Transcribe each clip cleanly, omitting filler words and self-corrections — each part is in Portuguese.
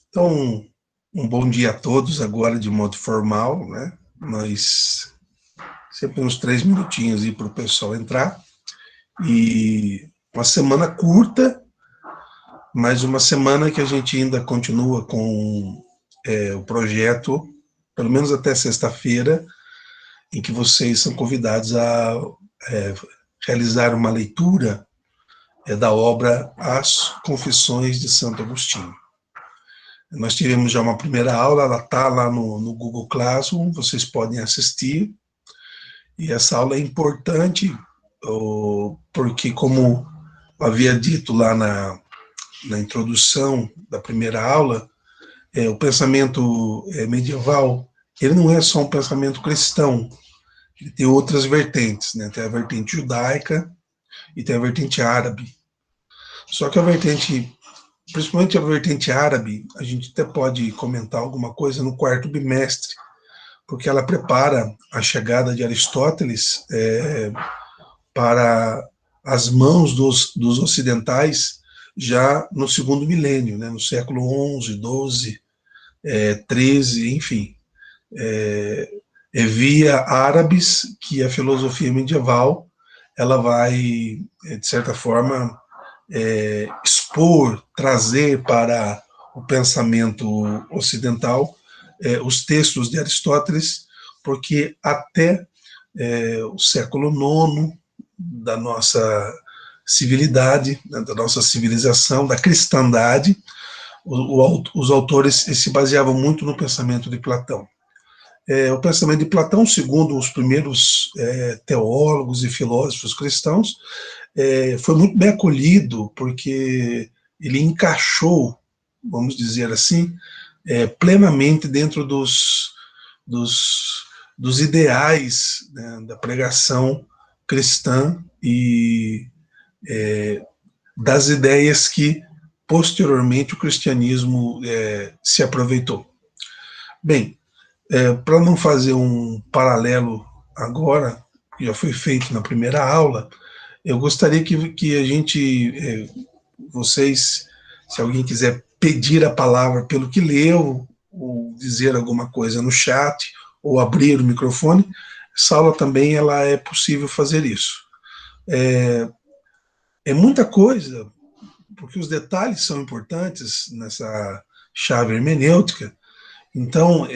Então, um bom dia a todos, agora de modo formal, né? Nós sempre uns 3 minutinhos aí para o pessoal entrar. E uma semana curta, mas uma semana que a gente ainda continua com o projeto, pelo menos até sexta-feira, em que vocês são convidados a realizar uma leitura da obra As Confissões de Santo Agostinho. Nós tivemos já uma primeira aula, ela está lá no Google Classroom, vocês podem assistir. E essa aula é importante porque, como havia dito lá na introdução da primeira aula, o pensamento medieval, ele não é só um pensamento cristão, ele tem outras vertentes, né? Tem a vertente judaica e tem a vertente árabe. Só que a vertente, principalmente a vertente árabe, a gente até pode comentar alguma coisa no quarto bimestre, porque ela prepara a chegada de Aristóteles para as mãos dos ocidentais já no segundo milênio, né, no século XI, XII, XIII, enfim. É via árabes que a filosofia medieval ela vai, de certa forma, expor, trazer para o pensamento ocidental os textos de Aristóteles, porque até o século IX da nossa civilidade, né, da nossa civilização, da cristandade, os autores se baseavam muito no pensamento de Platão. O pensamento de Platão, segundo os primeiros teólogos e filósofos cristãos, foi muito bem acolhido, porque ele encaixou, vamos dizer assim, plenamente dentro dos ideais, né, da pregação cristã e das ideias que posteriormente o cristianismo se aproveitou. Bem, para não fazer um paralelo agora, que já foi feito na primeira aula, eu gostaria que a gente, vocês, se alguém quiser pedir a palavra pelo que leu, ou dizer alguma coisa no chat, ou abrir o microfone, essa aula também ela é possível fazer isso. É muita coisa, porque os detalhes são importantes nessa chave hermenêutica. Então,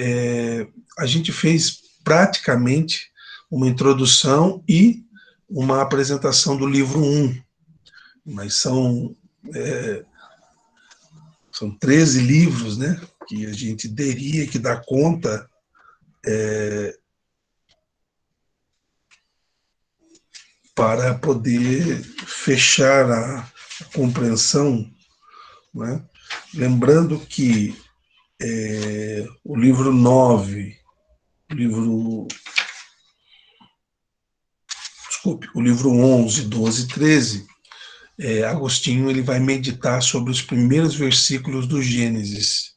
a gente fez praticamente uma introdução e uma apresentação do livro 1, mas são 13 livros, né, que a gente teria que dar conta para poder fechar a compreensão, né? Lembrando que o livro 9, o livro 11, 12 e 13, Agostinho ele vai meditar sobre os primeiros versículos do Gênesis,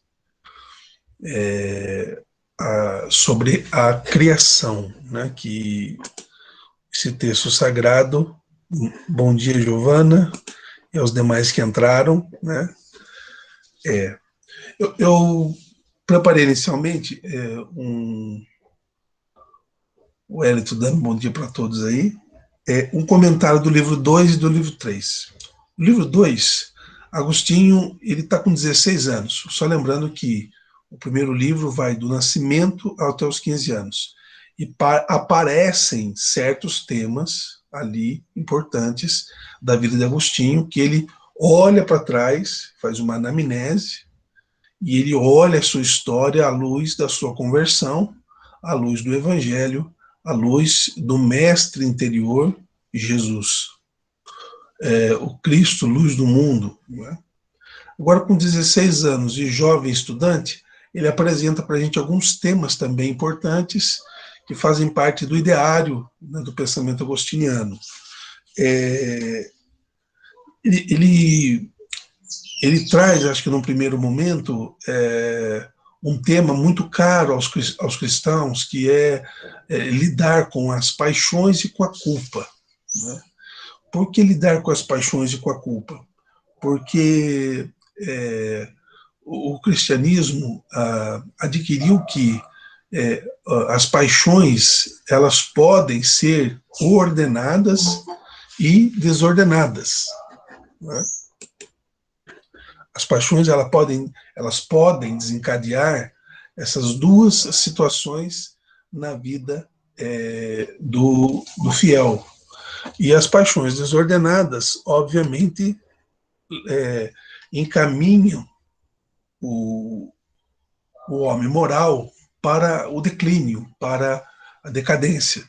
sobre a criação, né, que esse texto sagrado, bom dia, Giovana, e aos demais que entraram, né, eu preparei inicialmente o Hélito dando bom dia para todos aí, um comentário do livro 2 e do livro 3. O livro 2, Agostinho, ele está com 16 anos, só lembrando que o primeiro livro vai do nascimento até os 15 anos, e aparecem certos temas ali importantes da vida de Agostinho, que ele olha para trás, faz uma anamnese, e ele olha a sua história à luz da sua conversão, à luz do Evangelho, à luz do mestre interior, Jesus, o Cristo, luz do mundo. Não é? Agora, com 16 anos e jovem estudante, ele apresenta para a gente alguns temas também importantes que fazem parte do ideário, né, do pensamento agostiniano. Ele traz, acho que num primeiro momento, um tema muito caro aos cristãos, que é lidar com as paixões e com a culpa. né? Por que lidar com as paixões e com a culpa? Porque o cristianismo adquiriu que as paixões elas podem ser ordenadas e desordenadas, né? As paixões elas podem desencadear essas duas situações na vida do fiel. E as paixões desordenadas, obviamente, encaminham o homem moral para o declínio, para a decadência.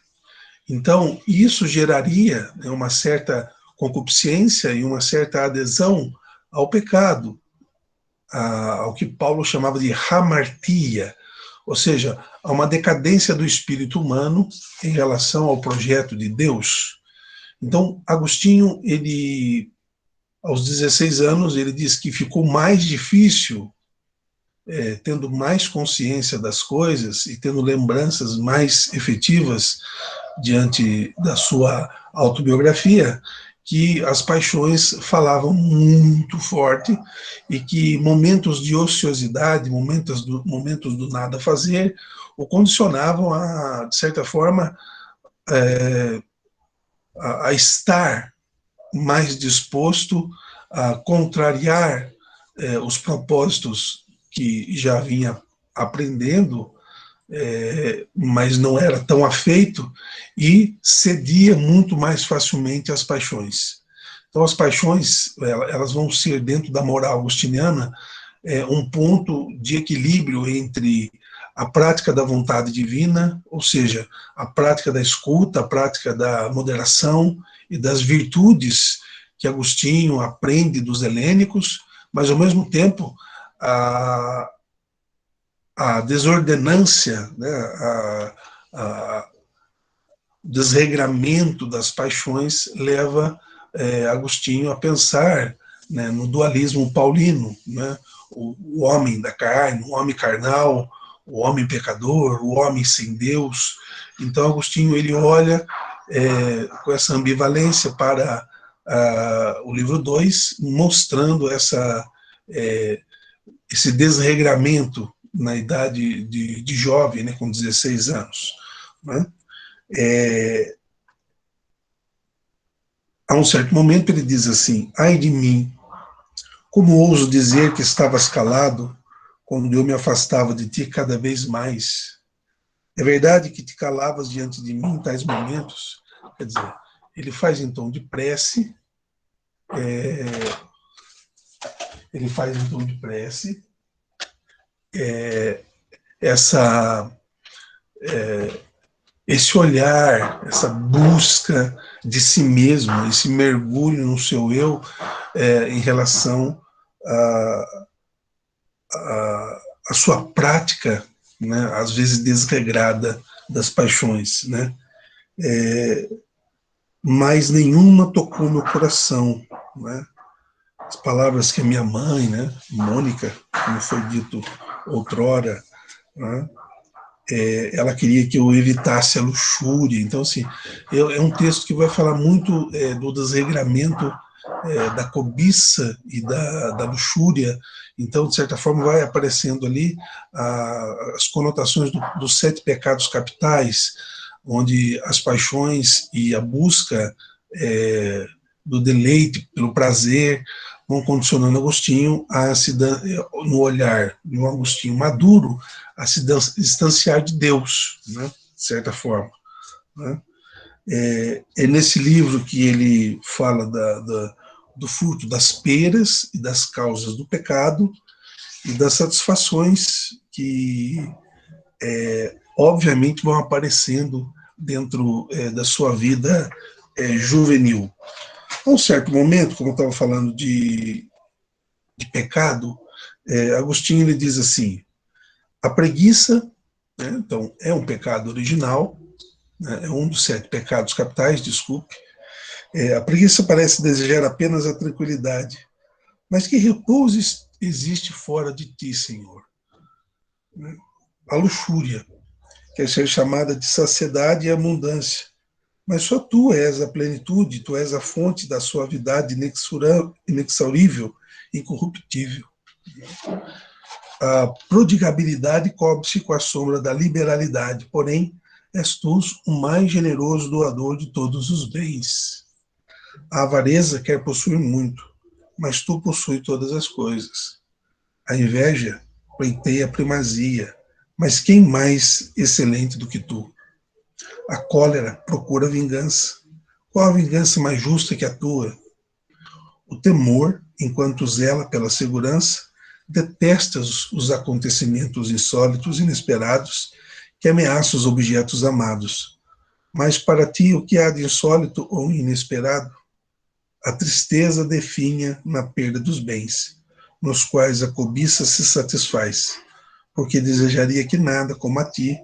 Então, isso geraria, né, uma certa concupiscência e uma certa adesão ao pecado, ao que Paulo chamava de hamartia, ou seja, a uma decadência do espírito humano em relação ao projeto de Deus. Então, Agostinho, ele, aos 16 anos, ele diz que ficou mais difícil, tendo mais consciência das coisas e tendo lembranças mais efetivas diante da sua autobiografia, que as paixões falavam muito forte e que momentos de ociosidade, momentos do nada fazer, o condicionavam a, de certa forma, a estar mais disposto a contrariar os propósitos que já vinha aprendendo, mas não era tão afeito, e cedia muito mais facilmente às paixões. Então, as paixões elas vão ser, dentro da moral agostiniana, um ponto de equilíbrio entre a prática da vontade divina, ou seja, a prática da escuta, a prática da moderação e das virtudes que Agostinho aprende dos helênicos, mas, ao mesmo tempo, a desordenância, né, o desregramento das paixões leva Agostinho a pensar, né, no dualismo paulino, né, o homem da carne, o homem carnal, o homem pecador, o homem sem Deus. Então, Agostinho ele olha com essa ambivalência para o livro 2, mostrando esse desregramento na idade de jovem, né, com 16 anos. Né? A um certo momento ele diz assim: ai de mim, como ouso dizer que estavas calado quando eu me afastava de ti cada vez mais? É verdade que te calavas diante de mim em tais momentos? Quer dizer, ele faz em tom de prece, ele faz em tom de prece essa esse olhar, essa busca de si mesmo, esse mergulho no seu eu em relação à sua prática, né, às vezes desregrada das paixões, né? Mas nenhuma tocou meu coração, né? As palavras que a minha mãe, né, Mônica, como foi dito outrora, né, ela queria que eu evitasse a luxúria. Então, assim, é um texto que vai falar muito do desregramento da cobiça e da luxúria. Então, de certa forma, vai aparecendo ali as conotações dos 7 pecados capitais, onde as paixões e a busca do deleite pelo prazer vão condicionando Agostinho no olhar de um Agostinho maduro, a se distanciar de Deus, né, de certa forma. Né? É nesse livro que ele fala do fruto das peras e das causas do pecado e das satisfações que, obviamente, vão aparecendo dentro da sua vida juvenil. A um certo momento, como eu estava falando de pecado, Agostinho ele diz assim: a preguiça, né, então, é um pecado original, né, é um dos 7 pecados capitais, desculpe. A preguiça parece desejar apenas a tranquilidade, mas que repouso existe fora de ti, Senhor? A luxúria quer ser chamada de saciedade e abundância, mas só tu és a plenitude, tu és a fonte da suavidade inexaurível, incorruptível. A prodigabilidade cobre-se com a sombra da liberalidade, porém, és tu o mais generoso doador de todos os bens. A avareza quer possuir muito, mas tu possui todas as coisas. A inveja pleiteia a primazia, mas quem mais excelente do que tu? A cólera procura vingança. Qual a vingança mais justa que a tua? O temor, enquanto zela pela segurança, detesta os acontecimentos insólitos, inesperados, que ameaçam os objetos amados. Mas para ti, o que há de insólito ou inesperado? A tristeza definha na perda dos bens, nos quais a cobiça se satisfaz, porque desejaria que nada como a ti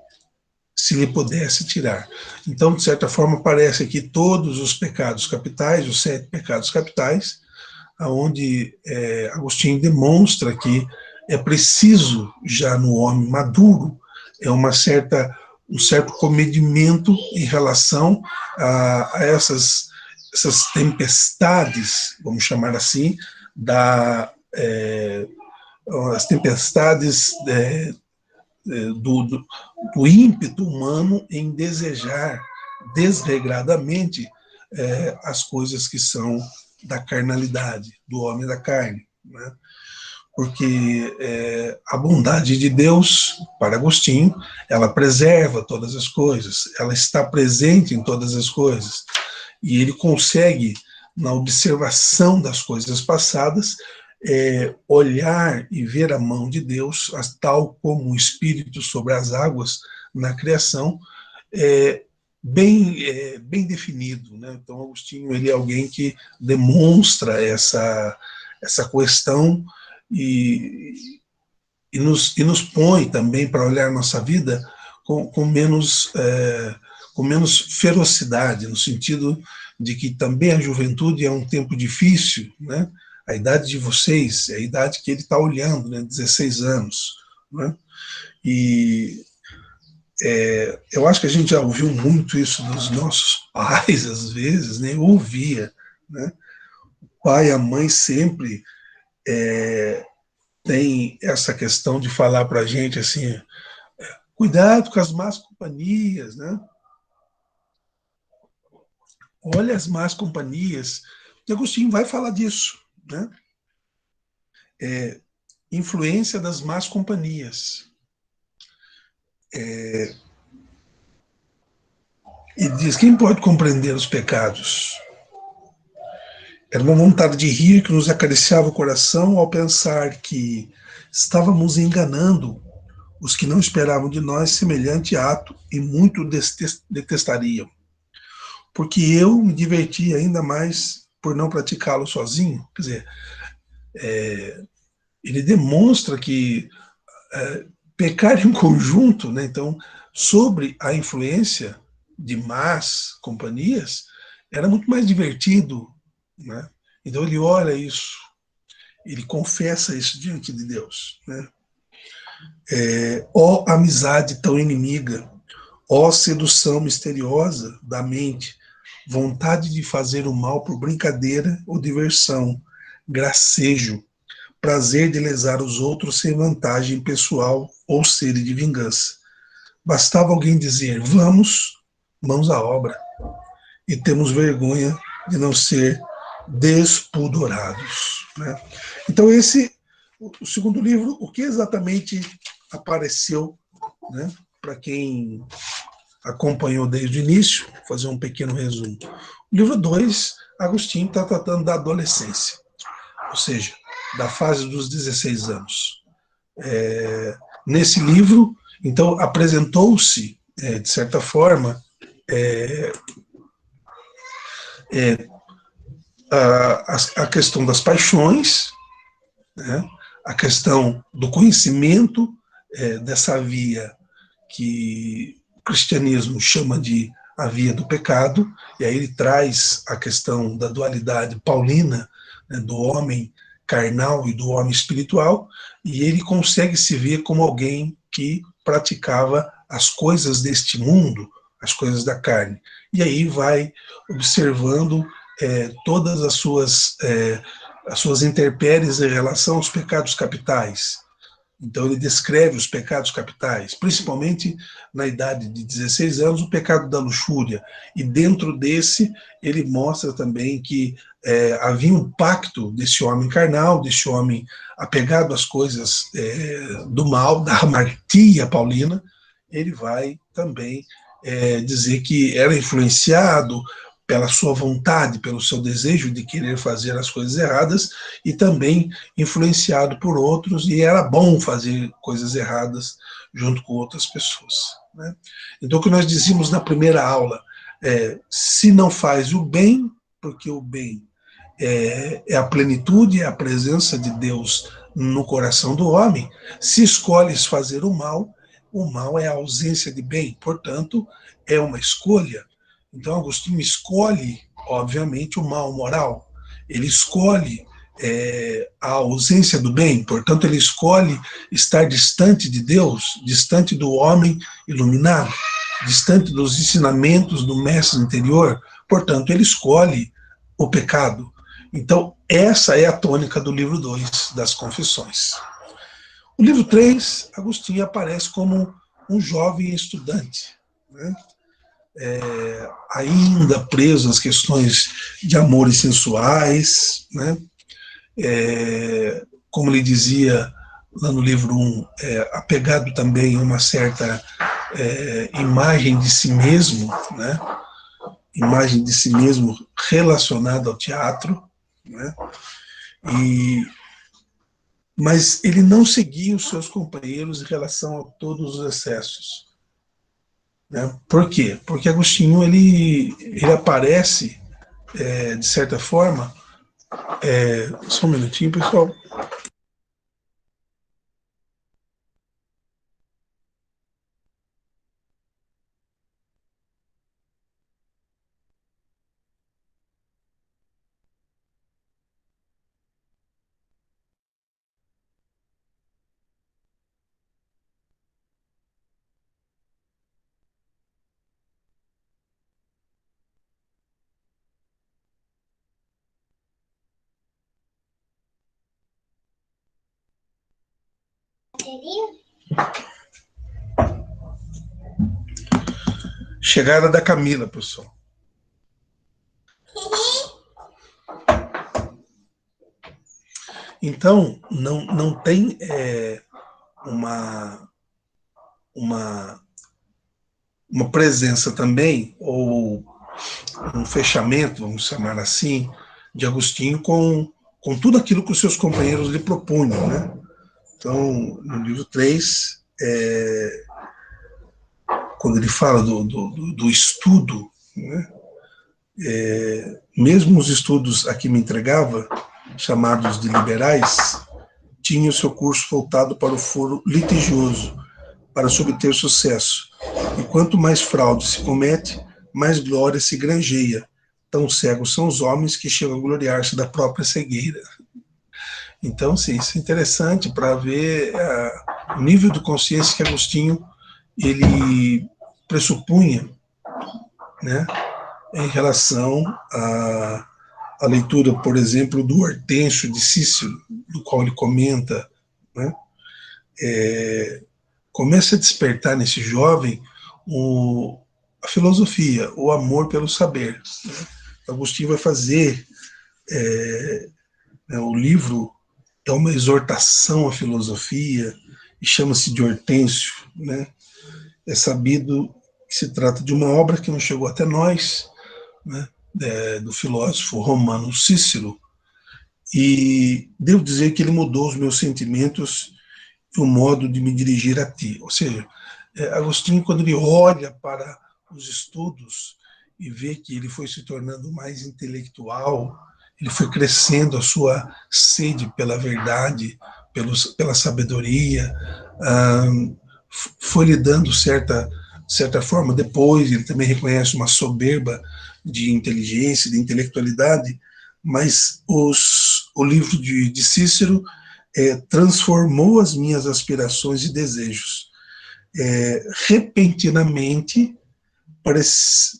se lhe pudesse tirar. Então, de certa forma, parece que todos os pecados capitais, os 7 pecados capitais, onde Agostinho demonstra que é preciso, já no homem maduro, um certo comedimento em relação a essas tempestades, vamos chamar assim, as tempestades do ímpeto humano em desejar desregradamente as coisas que são da carnalidade, do homem da carne, né? Porque a bondade de Deus, para Agostinho, ela preserva todas as coisas, ela está presente em todas as coisas, e ele consegue, na observação das coisas passadas, olhar e ver a mão de Deus, tal como o Espírito sobre as águas na criação, bem definido, né? Então, Agostinho, ele é alguém que demonstra essa questão e nos põe também para olhar nossa vida com menos ferocidade, no sentido de que também a juventude é um tempo difícil, né? A idade de vocês é a idade que ele está olhando, né? 16 anos, né? E eu acho que a gente já ouviu muito isso dos nossos pais, às vezes, né? Eu ouvia, né? O pai e a mãe sempre tem essa questão de falar para a gente assim, cuidado com as más companhias, né? Olha as más companhias. E Agostinho vai falar disso, né? Influência das más companhias. E diz, quem pode compreender os pecados? Era uma vontade de rir que nos acariciava o coração ao pensar que estávamos enganando os que não esperavam de nós semelhante ato e muito detestariam. Porque eu me diverti ainda mais por não praticá-lo sozinho. Quer dizer, ele demonstra que pecar em conjunto, né? Então, sobre a influência de más companhias, era muito mais divertido, né? Então ele olha isso, ele confessa isso diante de Deus, né? Ó amizade tão inimiga, ó sedução misteriosa da mente, vontade de fazer o mal por brincadeira ou diversão, gracejo, prazer de lesar os outros sem vantagem pessoal ou sede de vingança. Bastava alguém dizer, vamos, mãos à obra, e temos vergonha de não ser despudorados, né? Então o segundo livro, o que exatamente apareceu, né, para quem acompanhou desde o início, vou fazer um pequeno resumo. O livro 2, Agostinho está tratando da adolescência, ou seja, da fase dos 16 anos. Nesse livro, então, apresentou-se, de certa forma, a questão das paixões, né? A questão do conhecimento dessa via que o cristianismo chama de a via do pecado, e aí ele traz a questão da dualidade paulina, né, do homem carnal e do homem espiritual, e ele consegue se ver como alguém que praticava as coisas deste mundo, as coisas da carne. E aí vai observando todas as suas intempéries em relação aos pecados capitais. Então ele descreve os pecados capitais, principalmente na idade de 16 anos, o pecado da luxúria. E dentro desse, ele mostra também que havia um pacto desse homem carnal, desse homem apegado às coisas do mal, da hamartia paulina. Ele vai também dizer que era influenciado pela sua vontade, pelo seu desejo de querer fazer as coisas erradas, e também influenciado por outros, e era bom fazer coisas erradas junto com outras pessoas, né? Então, o que nós dizíamos na primeira aula, se não faz o bem, porque o bem é a plenitude, é a presença de Deus no coração do homem, se escolhes fazer o mal é a ausência de bem, portanto, é uma escolha. Então, Agostinho escolhe, obviamente, o mal moral. Ele escolhe a ausência do bem, portanto, ele escolhe estar distante de Deus, distante do homem iluminado, distante dos ensinamentos do mestre interior, portanto, ele escolhe o pecado. Então, essa é a tônica do livro 2 das Confissões. O livro 3, Agostinho aparece como um jovem estudante, né? Ainda preso às questões de amores sensuais, né? Como ele dizia lá no livro 1, apegado também a uma certa imagem de si mesmo, né? Imagem de si mesmo relacionada ao teatro, né? Mas ele não seguia os seus companheiros em relação a todos os excessos, né? Por quê? Porque Agostinho ele aparece, de certa forma, só um minutinho, pessoal. Chegada da Camila, pessoal. Então, não tem uma presença também, ou um fechamento, vamos chamar assim, de Agostinho com tudo aquilo que os seus companheiros lhe propunham, né? Então, no livro 3, quando ele fala do estudo, né? Mesmo os estudos a que me entregava, chamados de liberais, tinham o seu curso voltado para o foro litigioso, para se obter sucesso. E quanto mais fraude se comete, mais glória se granjeia. Tão cegos são os homens que chegam a gloriar-se da própria cegueira. Então, sim, isso é interessante para ver o nível de consciência que Agostinho ele pressupunha, né, em relação à leitura, por exemplo, do Hortêncio de Cícero, do qual ele comenta, né, começa a despertar nesse jovem a filosofia, o amor pelo saber, né? Agostinho vai fazer, o livro é uma exortação à filosofia e chama-se de Hortêncio, né? É sabido que se trata de uma obra que não chegou até nós, né? Do filósofo romano Cícero, e devo dizer que ele mudou os meus sentimentos e o modo de me dirigir a ti. Ou seja, Agostinho, quando ele olha para os estudos e vê que ele foi se tornando mais intelectual, ele foi crescendo a sua sede pela verdade, pela sabedoria, foi lhe dando certa forma. Depois ele também reconhece uma soberba de inteligência, de intelectualidade, mas o livro de Cícero transformou as minhas aspirações e desejos. Repentinamente,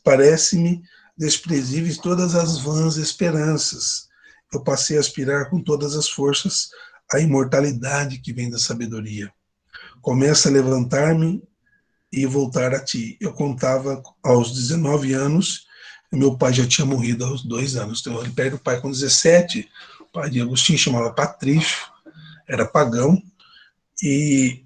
parece-me desprezíveis todas as vãs esperanças. Eu passei a aspirar com todas as forças a imortalidade que vem da sabedoria. Começa a levantar-me e voltar a ti. Eu contava aos 19 anos, e meu pai já tinha morrido aos 2 anos. Então ele perde o pai com 17, o pai de Agostinho chamava Patrício, era pagão, e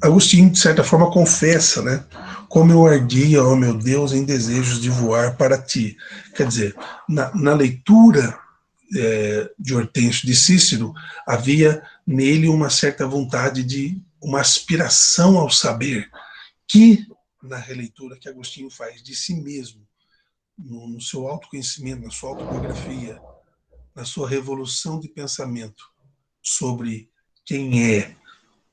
Agostinho, de certa forma, confessa, né? Como eu ardia, ó meu Deus, em desejos de voar para ti. Quer dizer, na leitura de Hortêncio de Cícero, havia nele uma certa vontade de uma aspiração ao saber, que, na releitura que Agostinho faz de si mesmo, no seu autoconhecimento, na sua autobiografia, na sua revolução de pensamento sobre quem é,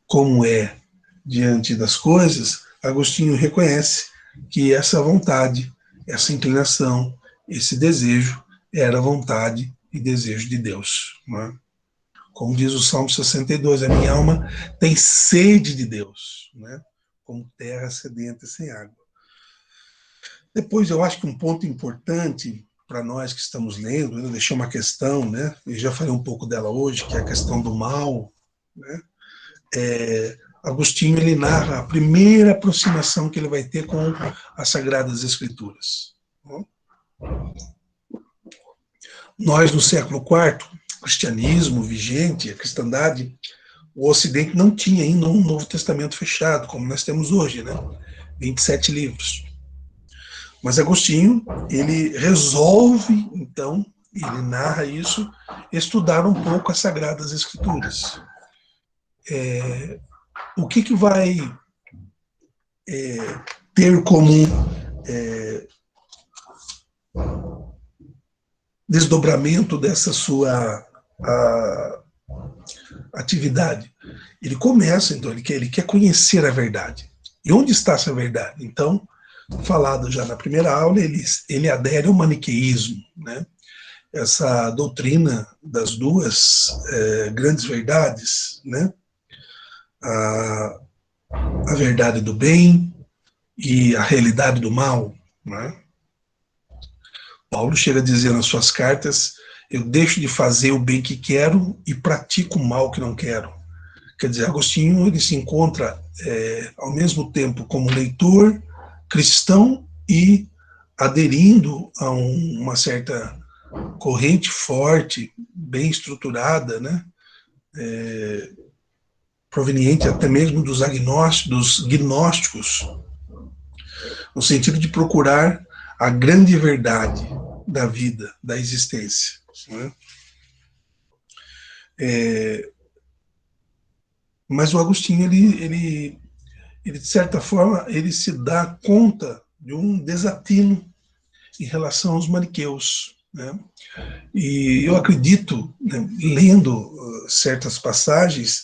como é, diante das coisas, Agostinho reconhece que essa vontade, essa inclinação, esse desejo era vontade e desejo de Deus. Não é? Como diz o Salmo 62, a minha alma tem sede de Deus, né? Como terra sedenta e sem água. Depois, eu acho que um ponto importante para nós que estamos lendo, eu deixei uma questão, né? Eu já falei um pouco dela hoje, que é a questão do mal, né? Agostinho ele narra a primeira aproximação que ele vai ter com as Sagradas Escrituras. Nós, no século IV, o cristianismo vigente, a cristandade, o Ocidente não tinha ainda um Novo Testamento fechado, como nós temos hoje, né? 27 livros. Mas Agostinho, ele resolve, então, ele narra isso, estudar um pouco as Sagradas Escrituras. O que vai ter como desdobramento dessa sua atividade? Ele começa, então, ele quer conhecer a verdade. E onde está essa verdade? Então, falado já na primeira aula, ele adere ao maniqueísmo, né? Essa doutrina das duas grandes verdades, né? A verdade do bem e a realidade do mal, né? Paulo chega a dizer nas suas cartas: eu deixo de fazer o bem que quero e pratico o mal que não quero. Quer dizer, Agostinho ele se encontra ao mesmo tempo como leitor cristão e aderindo a uma certa corrente forte, bem estruturada, né? Proveniente até mesmo dos gnósticos, no sentido de procurar a grande verdade da vida, da existência. Né? Mas o Agostinho, ele, de certa forma, ele se dá conta de um desatino em relação aos maniqueus. Né? E eu acredito, né, lendo certas passagens,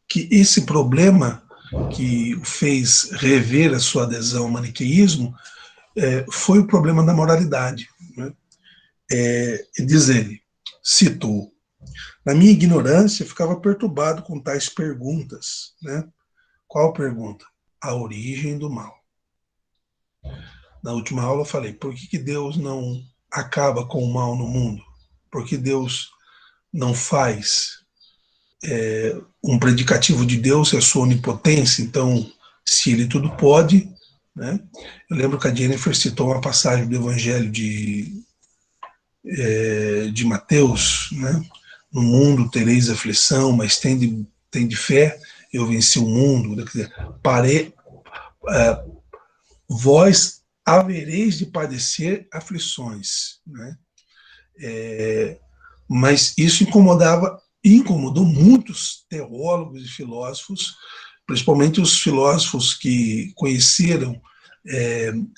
que esse problema que o fez rever a sua adesão ao maniqueísmo foi o problema da moralidade. Né? Diz ele, cito, na minha ignorância, ficava perturbado com tais perguntas. Né? Qual pergunta? A origem do mal. Na última aula eu falei, por que Deus não acaba com o mal no mundo? Por que Deus não faz um predicativo de Deus, é a sua onipotência? Então, se ele tudo pode, né? Eu lembro que a Jennifer citou uma passagem do Evangelho de Mateus, né? No mundo tereis aflição, mas tende fé, eu venci o mundo. Quer dizer, vós havereis de padecer aflições. Né? Mas isso incomodou muitos teólogos e filósofos, principalmente os filósofos que conheceram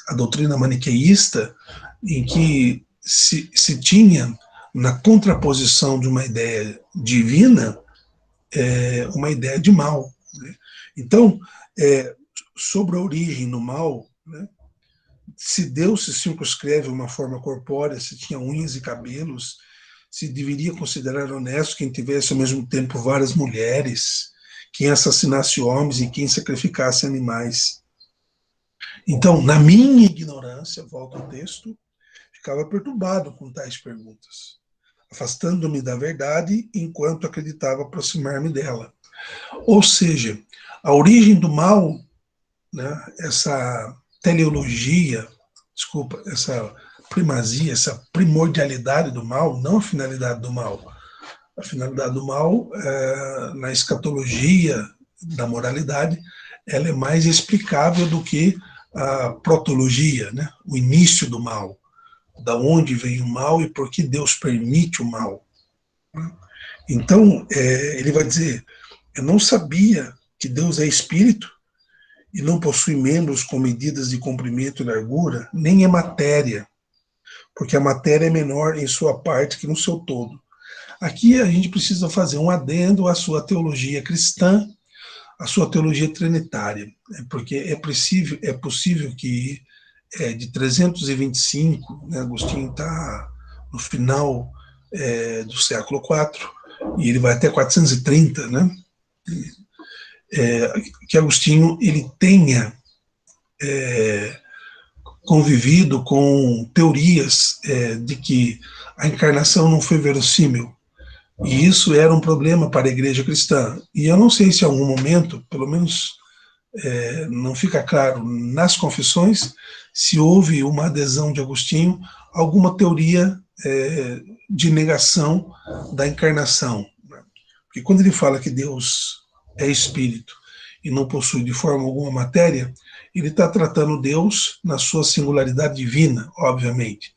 a doutrina maniqueísta, em que se tinha, na contraposição de uma ideia divina, uma ideia de mal. Né? Então, sobre a origem do mal, né? Se Deus se circunscreve uma forma corpórea, se tinha unhas e cabelos, se deveria considerar honesto quem tivesse ao mesmo tempo várias mulheres, quem assassinasse homens e quem sacrificasse animais. Então, na minha ignorância, volto ao texto, ficava perturbado com tais perguntas, afastando-me da verdade enquanto acreditava aproximar-me dela. Ou seja, a origem do mal, né, essa teleologia, desculpa, essa primazia, essa primordialidade do mal, não a finalidade do mal. A finalidade do mal, na escatologia da moralidade, ela é mais explicável do que a protologia, né, o início do mal, da onde vem o mal e por que Deus permite o mal. Então, ele vai dizer, eu não sabia que Deus é espírito e não possui membros com medidas de comprimento e largura, nem é matéria, porque a matéria é menor em sua parte que no seu todo. Aqui a gente precisa fazer um adendo à sua teologia cristã, à sua teologia trinitária, porque é possível que de 325, né, Agostinho está no final do século IV, e ele vai até 430, né, que Agostinho ele tenha convivido com teorias de que a encarnação não foi verossímil. E isso era um problema para a igreja cristã. E eu não sei se em algum momento, pelo menos não fica claro nas confissões, se houve uma adesão de Agostinho a alguma teoria de negação da encarnação. Porque quando ele fala que Deus é espírito e não possui de forma alguma matéria, ele está tratando Deus na sua singularidade divina, obviamente.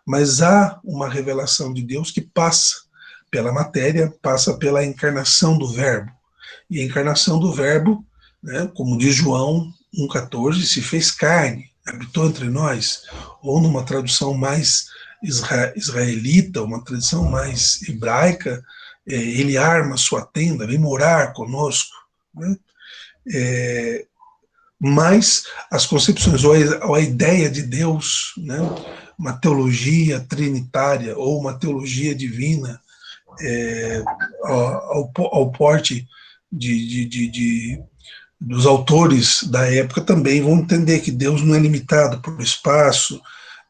Mas há uma revelação de Deus que passa pela matéria, passa pela encarnação do Verbo. E a encarnação do Verbo, né, como diz João 1,14, se fez carne, habitou entre nós, ou numa tradução mais israelita, uma tradução mais hebraica, ele arma sua tenda, vem morar conosco. Né? Mas as concepções, ou a ideia de Deus, né, uma teologia trinitária ou uma teologia divina, ao porte dos autores da época também vão entender que Deus não é limitado por espaço,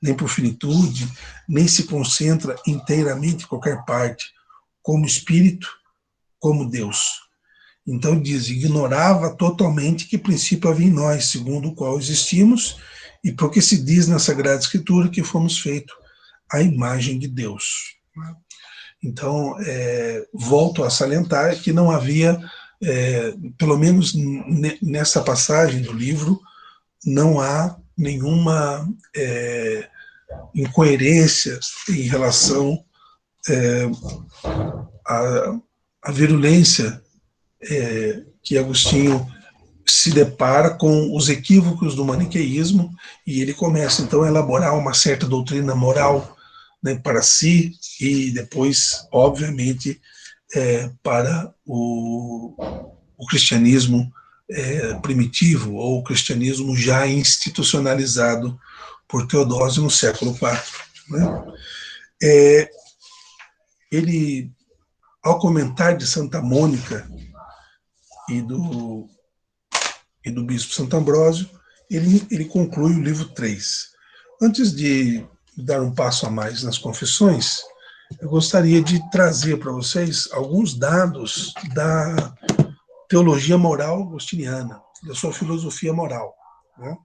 nem por finitude, nem se concentra inteiramente em qualquer parte, como espírito, como Deus. Então diz, ignorava totalmente que princípio havia em nós, segundo o qual existimos, e porque se diz na Sagrada Escritura que fomos feitos à imagem de Deus. Então, volto a salientar que não havia, pelo menos nessa passagem do livro, não há nenhuma incoerência em relação à virulência que Agostinho se depara com os equívocos do maniqueísmo, e ele começa então a elaborar uma certa doutrina moral, né, para si e depois, obviamente, para o cristianismo primitivo, ou o cristianismo já institucionalizado por Teodósio no século IV. Né? Ele, ao comentar de Santa Mônica e do bispo Santo Ambrósio, ele conclui o livro 3. Antes de dar um passo a mais nas confissões, eu gostaria de trazer para vocês alguns dados da teologia moral agostiniana, da sua filosofia moral. Né?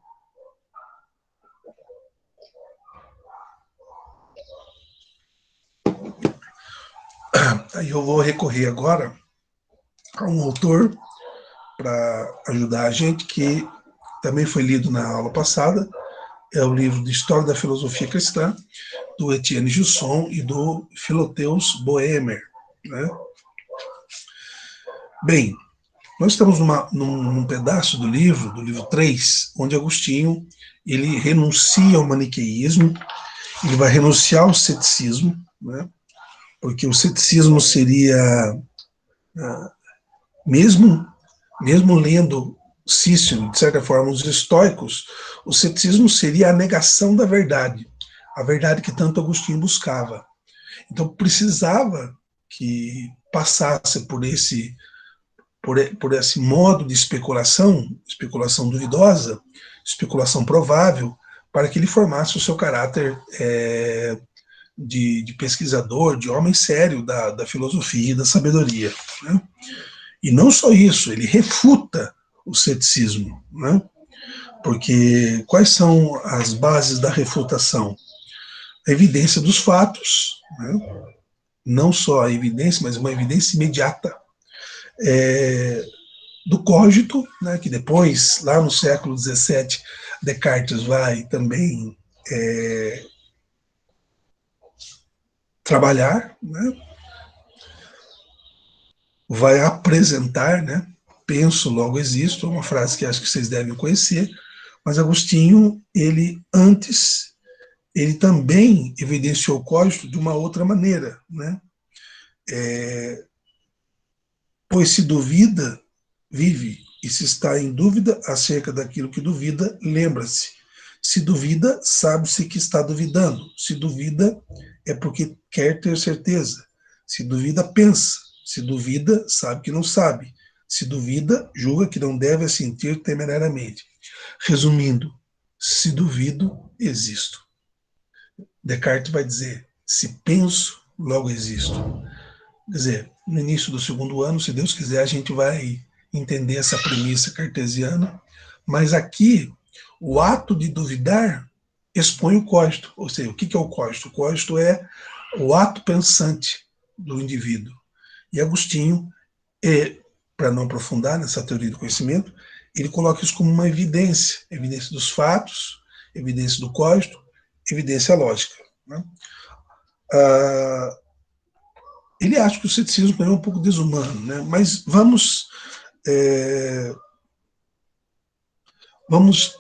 Aí eu vou recorrer agora a um autor para ajudar a gente, que também foi lido na aula passada, é o livro de História da Filosofia Cristã, do Etienne Jusson e do Philotheus Boehmer. Né? Bem, nós estamos num pedaço do livro 3, onde Agostinho ele renuncia ao maniqueísmo, ele vai renunciar ao ceticismo, né? Porque o ceticismo seria, mesmo lendo Cícero, de certa forma, os estoicos, o ceticismo seria a negação da verdade, a verdade que tanto Agostinho buscava. Então precisava que passasse por esse modo de especulação duvidosa, especulação provável, para que ele formasse o seu caráter de pesquisador, de homem sério da filosofia e da sabedoria. Né? E não só isso, ele refuta o ceticismo. Né? Porque quais são as bases da refutação? A evidência dos fatos, né? Não só a evidência, mas uma evidência imediata, do cogito, né, que depois, lá no século XVII, Descartes vai também trabalhar, né, vai apresentar, né, penso, logo existo, uma frase que acho que vocês devem conhecer, mas Agostinho, ele também evidenciou o cogito de uma outra maneira, né, pois se duvida, vive, e se está em dúvida acerca daquilo que duvida, lembra-se. Se duvida, sabe-se que está duvidando. Se duvida, é porque quer ter certeza. Se duvida, pensa. Se duvida, sabe que não sabe. Se duvida, julga que não deve assentir temerariamente. Resumindo, se duvido, existo. Descartes vai dizer, se penso, logo existo. Quer dizer, no início do segundo ano, se Deus quiser, a gente vai entender essa premissa cartesiana, mas aqui o ato de duvidar expõe o cogito. Ou seja, o que é o cogito? O cogito é o ato pensante do indivíduo. E Agostinho, para não aprofundar nessa teoria do conhecimento, ele coloca isso como uma evidência dos fatos, evidência do cogito, evidência lógica. Né? Ele acha que o ceticismo é um pouco desumano, né? Mas vamos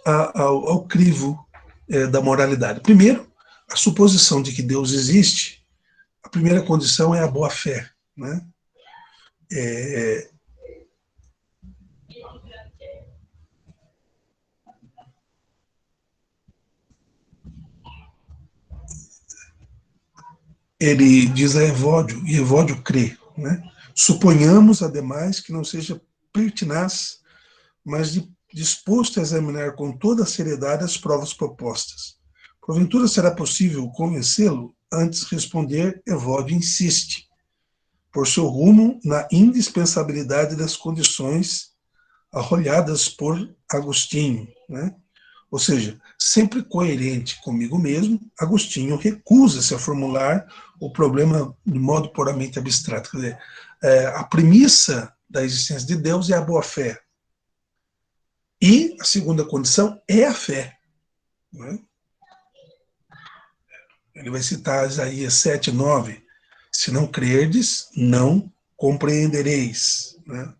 ao crivo da moralidade. Primeiro, a suposição de que Deus existe, a primeira condição é a boa-fé. Né? Ele diz a Evódio, e Evódio crê. Né? Suponhamos, ademais, que não seja pertinaz, mas disposto a examinar com toda a seriedade as provas propostas. Porventura será possível convencê-lo? Antes responder, Evódio insiste, por seu rumo na indispensabilidade das condições arrolhadas por Agostinho. Né? Ou seja, sempre coerente comigo mesmo, Agostinho recusa-se a formular o problema de modo puramente abstrato. Quer dizer, a premissa da existência de Deus é a boa-fé. E a segunda condição é a fé. Né? Ele vai citar Isaías 7:9. Se não crerdes, não compreendereis. Né?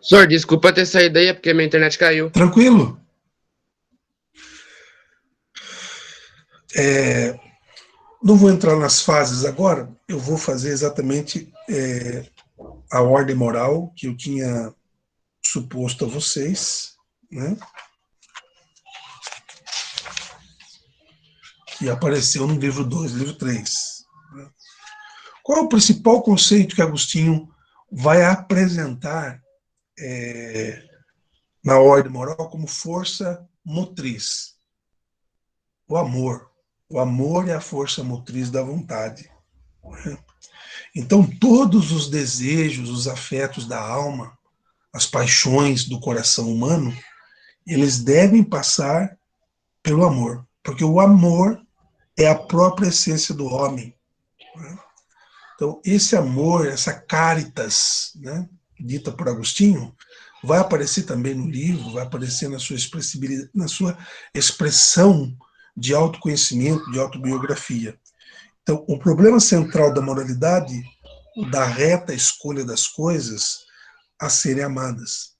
Senhor, desculpa ter saído aí, é porque minha internet caiu. Tranquilo? Não vou entrar nas fases agora, eu vou fazer exatamente a ordem moral que eu tinha suposto a vocês, né? Que apareceu no livro 2, livro 3. Né? Qual é o principal conceito que Agostinho vai apresentar na ordem moral como força motriz? O amor. O amor é a força motriz da vontade. Né? Então, todos os desejos, os afetos da alma, as paixões do coração humano, eles devem passar pelo amor, porque o amor é a própria essência do homem. Né? Então, esse amor, essa caritas, né, dita por Agostinho, vai aparecer também no livro, vai aparecer na sua expressibilidade, na sua expressão de autoconhecimento, de autobiografia. Então, o problema central da moralidade, da reta escolha das coisas a serem amadas.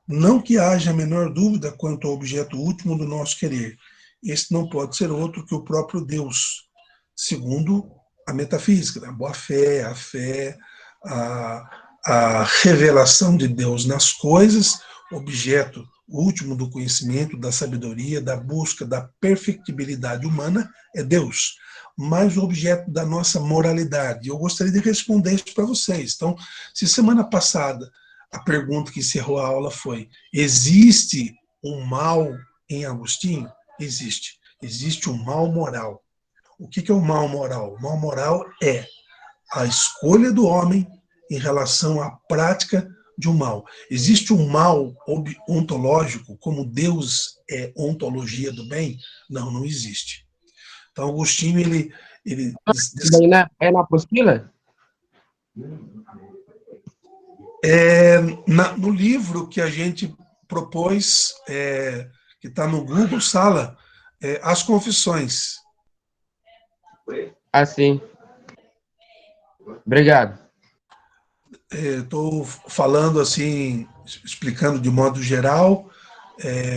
Não que haja a menor dúvida quanto ao objeto último do nosso querer. Este não pode ser outro que o próprio Deus, segundo a metafísica, a boa-fé, a fé, a revelação de Deus nas coisas, objeto o último do conhecimento, da sabedoria, da busca, da perfectibilidade humana é Deus, mas o objeto da nossa moralidade. Eu gostaria de responder isso para vocês. Então, se semana passada a pergunta que encerrou a aula foi: existe um mal em Agostinho? Existe. Existe um mal moral. O que é o mal moral? O mal moral é a escolha do homem em relação à prática de um mal. Existe um mal ontológico, como Deus é ontologia do bem? Não, não existe. Então, Agostinho, ele Daí é na apostila? no livro que a gente propôs, que está no Google Sala, As Confissões. Ah, sim. Obrigado. Estou falando assim, explicando de modo geral,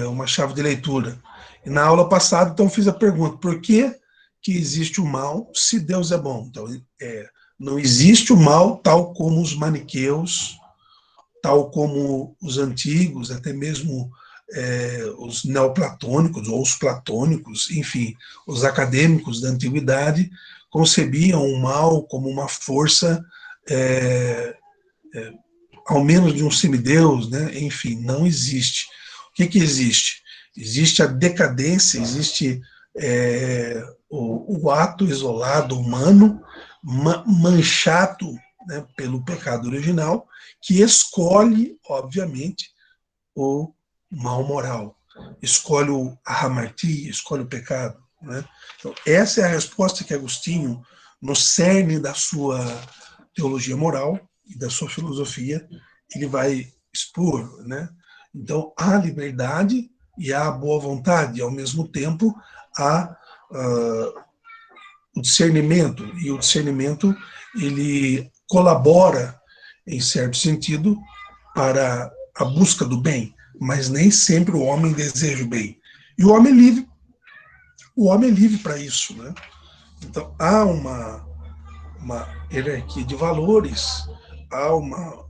uma chave de leitura. E na aula passada, então, fiz a pergunta: por que existe o mal se Deus é bom? Então, não existe o mal tal como os maniqueus, tal como os antigos, até mesmo os neoplatônicos ou os platônicos, enfim, os acadêmicos da antiguidade concebiam o mal como uma força, ao menos de um semideus, né? Enfim, não existe. O que existe? Existe a decadência, existe o ato isolado humano, manchado, né, pelo pecado original, que escolhe, obviamente, o mal moral, escolhe a hamartia, escolhe o pecado. Né? Então, essa é a resposta que Agostinho, no cerne da sua teologia moral e da sua filosofia, ele vai expor. Né? Então, há liberdade e há boa vontade, e ao mesmo tempo há o discernimento, e o discernimento ele colabora, em certo sentido, para a busca do bem, mas nem sempre o homem deseja o bem. E o homem é livre para isso, né? Então há uma hierarquia de valores, há uma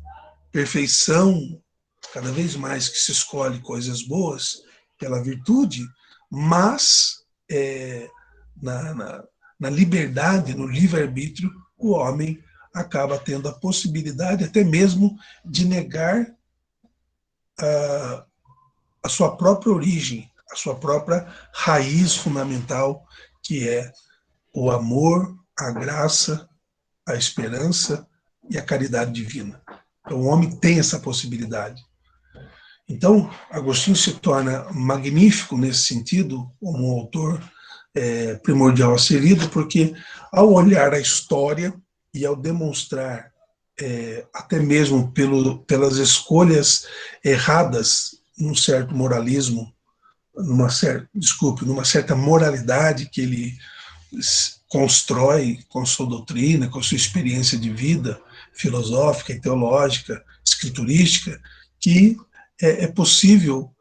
perfeição cada vez mais que se escolhe coisas boas pela virtude, mas na, na, na liberdade, no livre-arbítrio, o homem acaba tendo a possibilidade até mesmo de negar a sua própria origem, a sua própria raiz fundamental, que é o amor, a graça, a esperança e a caridade divina. Então, o homem tem essa possibilidade. Então, Agostinho se torna magnífico nesse sentido, como um autor primordial a ser lido, porque ao olhar a história e ao demonstrar, até mesmo pelas escolhas erradas, num certo moralismo, numa certa moralidade que ele constrói com sua doutrina, com sua experiência de vida filosófica e teológica, escriturística, que é possível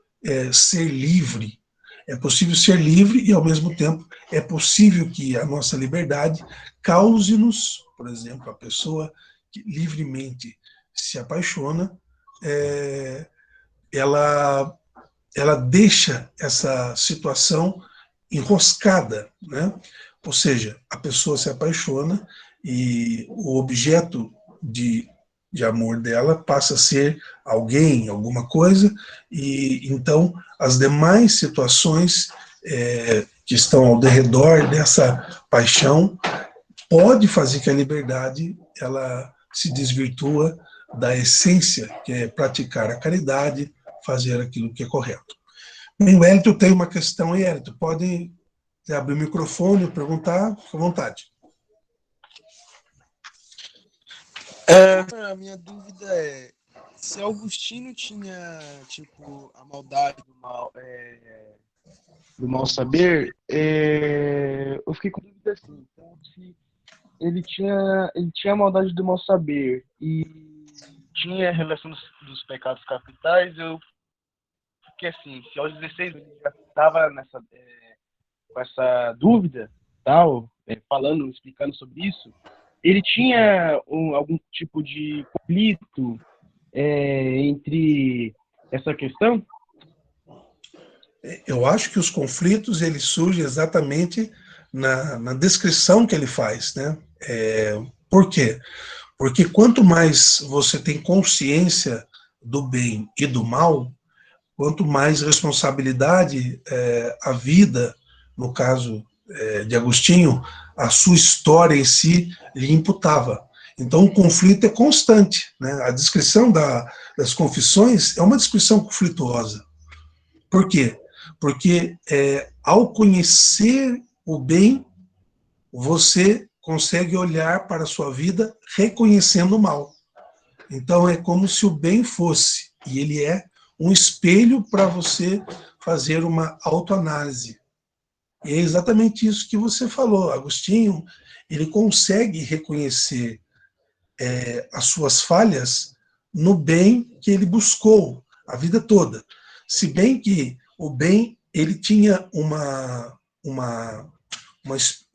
ser livre. É possível ser livre e, ao mesmo tempo, é possível que a nossa liberdade cause-nos, por exemplo, a pessoa que livremente se apaixona, ela, ela deixa essa situação enroscada, né? Ou seja, a pessoa se apaixona e o objeto de amor dela passa a ser alguém, alguma coisa, e então as demais situações que estão ao redor dessa paixão pode fazer que a liberdade ela se desvirtua da essência, que é praticar a caridade, fazer aquilo que é correto. Bem, o Hélito tem uma questão aí, Hélito. Pode abrir o microfone e perguntar, fica à vontade. A minha dúvida é se Augustino tinha, tipo, a maldade do mal saber, eu fiquei com dúvida assim. Então, se ele tinha a maldade do mal saber e tinha a relação dos pecados capitais, eu fiquei assim, se aos 16 ele já estava com essa dúvida, tal, falando, explicando sobre isso, ele tinha algum tipo de conflito entre essa questão? Eu acho que os conflitos eles surgem exatamente na descrição que ele faz, né? Por quê? Porque quanto mais você tem consciência do bem e do mal, quanto mais responsabilidade a vida, no caso de Agostinho, a sua história em si lhe imputava. Então, o conflito é constante. Né? A descrição das confissões é uma descrição conflituosa. Por quê? Porque ao conhecer o bem, você consegue olhar para a sua vida reconhecendo o mal. Então, é como se o bem fosse, e ele é um espelho para você fazer uma autoanálise. E é exatamente isso que você falou. Agostinho, ele consegue reconhecer as suas falhas no bem que ele buscou a vida toda. Se bem que o bem, ele tinha uma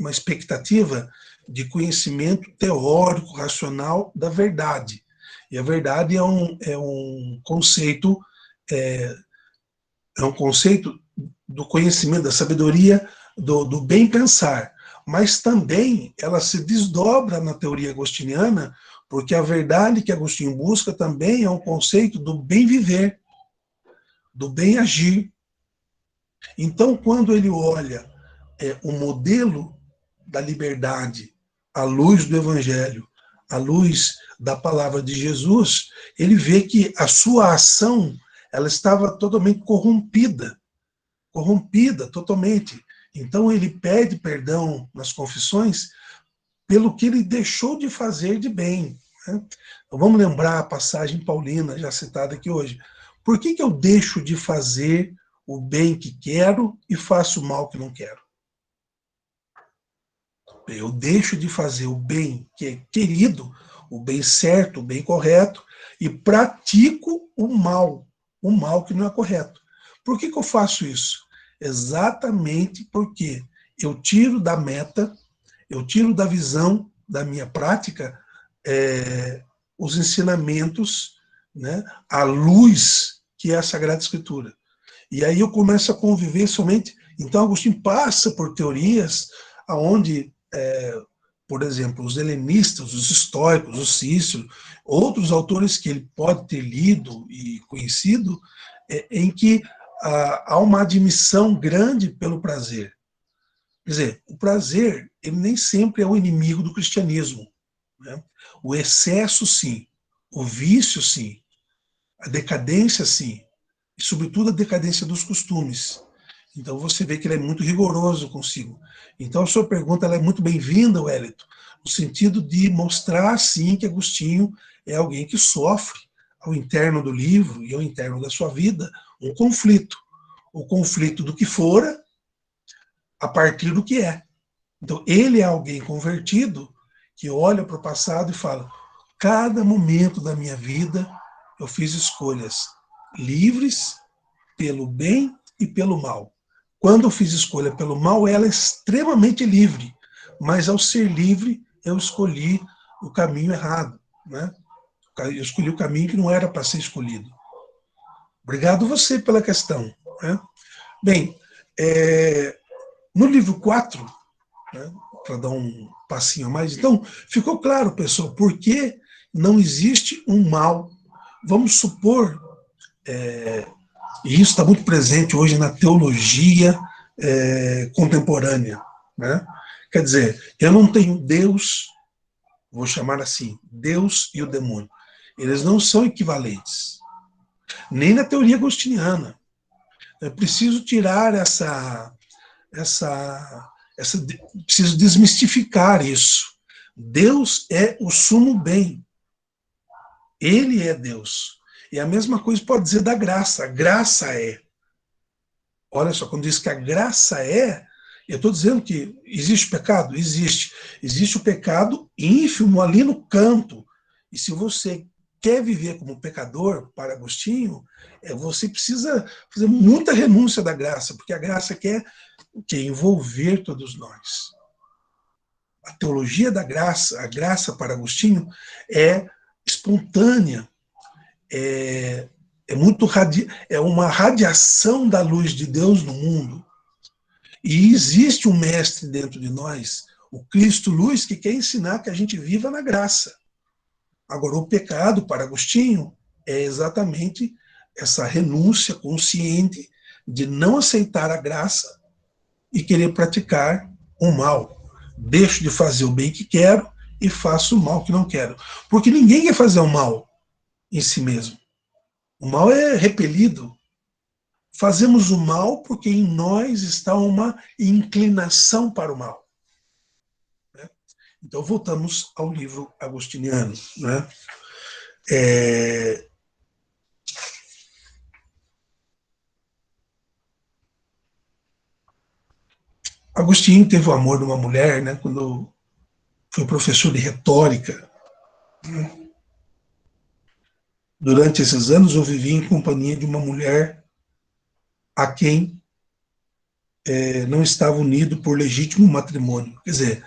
expectativa de conhecimento teórico, racional da verdade. E a verdade é um conceito é, é um conceito do conhecimento, da sabedoria, do bem pensar. Mas também ela se desdobra na teoria agostiniana, porque a verdade que Agostinho busca também é um conceito do bem viver, do bem agir. Então, quando ele olha o modelo da liberdade à luz do Evangelho, à luz da palavra de Jesus, ele vê que a sua ação ela estava totalmente corrompida totalmente. Então ele pede perdão nas confissões pelo que ele deixou de fazer de bem. Né? Então, vamos lembrar a passagem paulina, já citada aqui hoje. Por que eu deixo de fazer o bem que quero e faço o mal que não quero? Eu deixo de fazer o bem que é querido, o bem certo, o bem correto, e pratico o mal que não é correto. Por que eu faço isso? Exatamente porque eu tiro da meta, eu tiro da visão da minha prática os ensinamentos, né, à luz que é a Sagrada Escritura. E aí eu começo a conviver somente. Então, Agostinho passa por teorias aonde, por exemplo, os helenistas, os estoicos, o Cícero, outros autores que ele pode ter lido e conhecido, em que há uma admissão grande pelo prazer. Quer dizer, o prazer ele nem sempre é o inimigo do cristianismo. Né? O excesso, sim. O vício, sim. A decadência, sim. E, sobretudo, a decadência dos costumes. Então, você vê que ele é muito rigoroso consigo. Então, a sua pergunta ela é muito bem-vinda, Wellington, no sentido de mostrar, sim, que Agostinho é alguém que sofre, ao interno do livro e ao interno da sua vida, um conflito. O conflito do que fora a partir do que é. Então, ele é alguém convertido que olha para o passado e fala: cada momento da minha vida eu fiz escolhas livres pelo bem e pelo mal. Quando eu fiz escolha pelo mal, ela é extremamente livre, mas ao ser livre, eu escolhi o caminho errado. Né? Eu escolhi o caminho que não era para ser escolhido. Obrigado você pela questão. Né? Bem, no livro 4, né, para dar um passinho a mais, então, ficou claro, pessoal, por que não existe um mal. Vamos supor, e isso está muito presente hoje na teologia contemporânea, né? Quer dizer, eu não tenho Deus, vou chamar assim, Deus e o demônio. Eles não são equivalentes, nem na teoria agostiniana. É preciso tirar preciso desmistificar isso. Deus é o sumo bem. Ele é Deus. E a mesma coisa pode dizer da graça. A graça é. Olha só, quando diz que a graça é, eu estou dizendo que existe pecado? Existe. Existe o pecado ínfimo ali no canto. E se você quer viver como pecador, para Agostinho, você precisa fazer muita renúncia da graça, porque a graça quer envolver todos nós. A teologia da graça, a graça para Agostinho, é espontânea, é uma radiação da luz de Deus no mundo. E existe um mestre dentro de nós, o Cristo Luz, que quer ensinar que a gente viva na graça. Agora, o pecado, para Agostinho, é exatamente essa renúncia consciente de não aceitar a graça e querer praticar o mal. Deixo de fazer o bem que quero e faço o mal que não quero. Porque ninguém quer fazer o mal em si mesmo. O mal é repelido. Fazemos o mal porque em nós está uma inclinação para o mal. Então, voltamos ao livro agostiniano. Né? Agostinho teve o amor de uma mulher, né, quando foi professor de retórica. Durante esses anos, eu vivi em companhia de uma mulher a quem não estava unido por legítimo matrimônio. Quer dizer,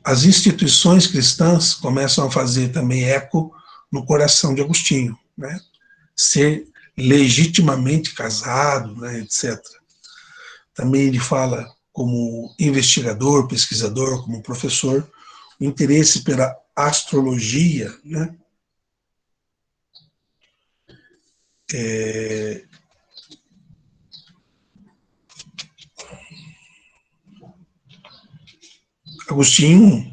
as instituições cristãs começam a fazer também eco no coração de Agostinho, né? Ser legitimamente casado, né, etc. Também ele fala como investigador, pesquisador, como professor, o interesse pela astrologia, né? Agostinho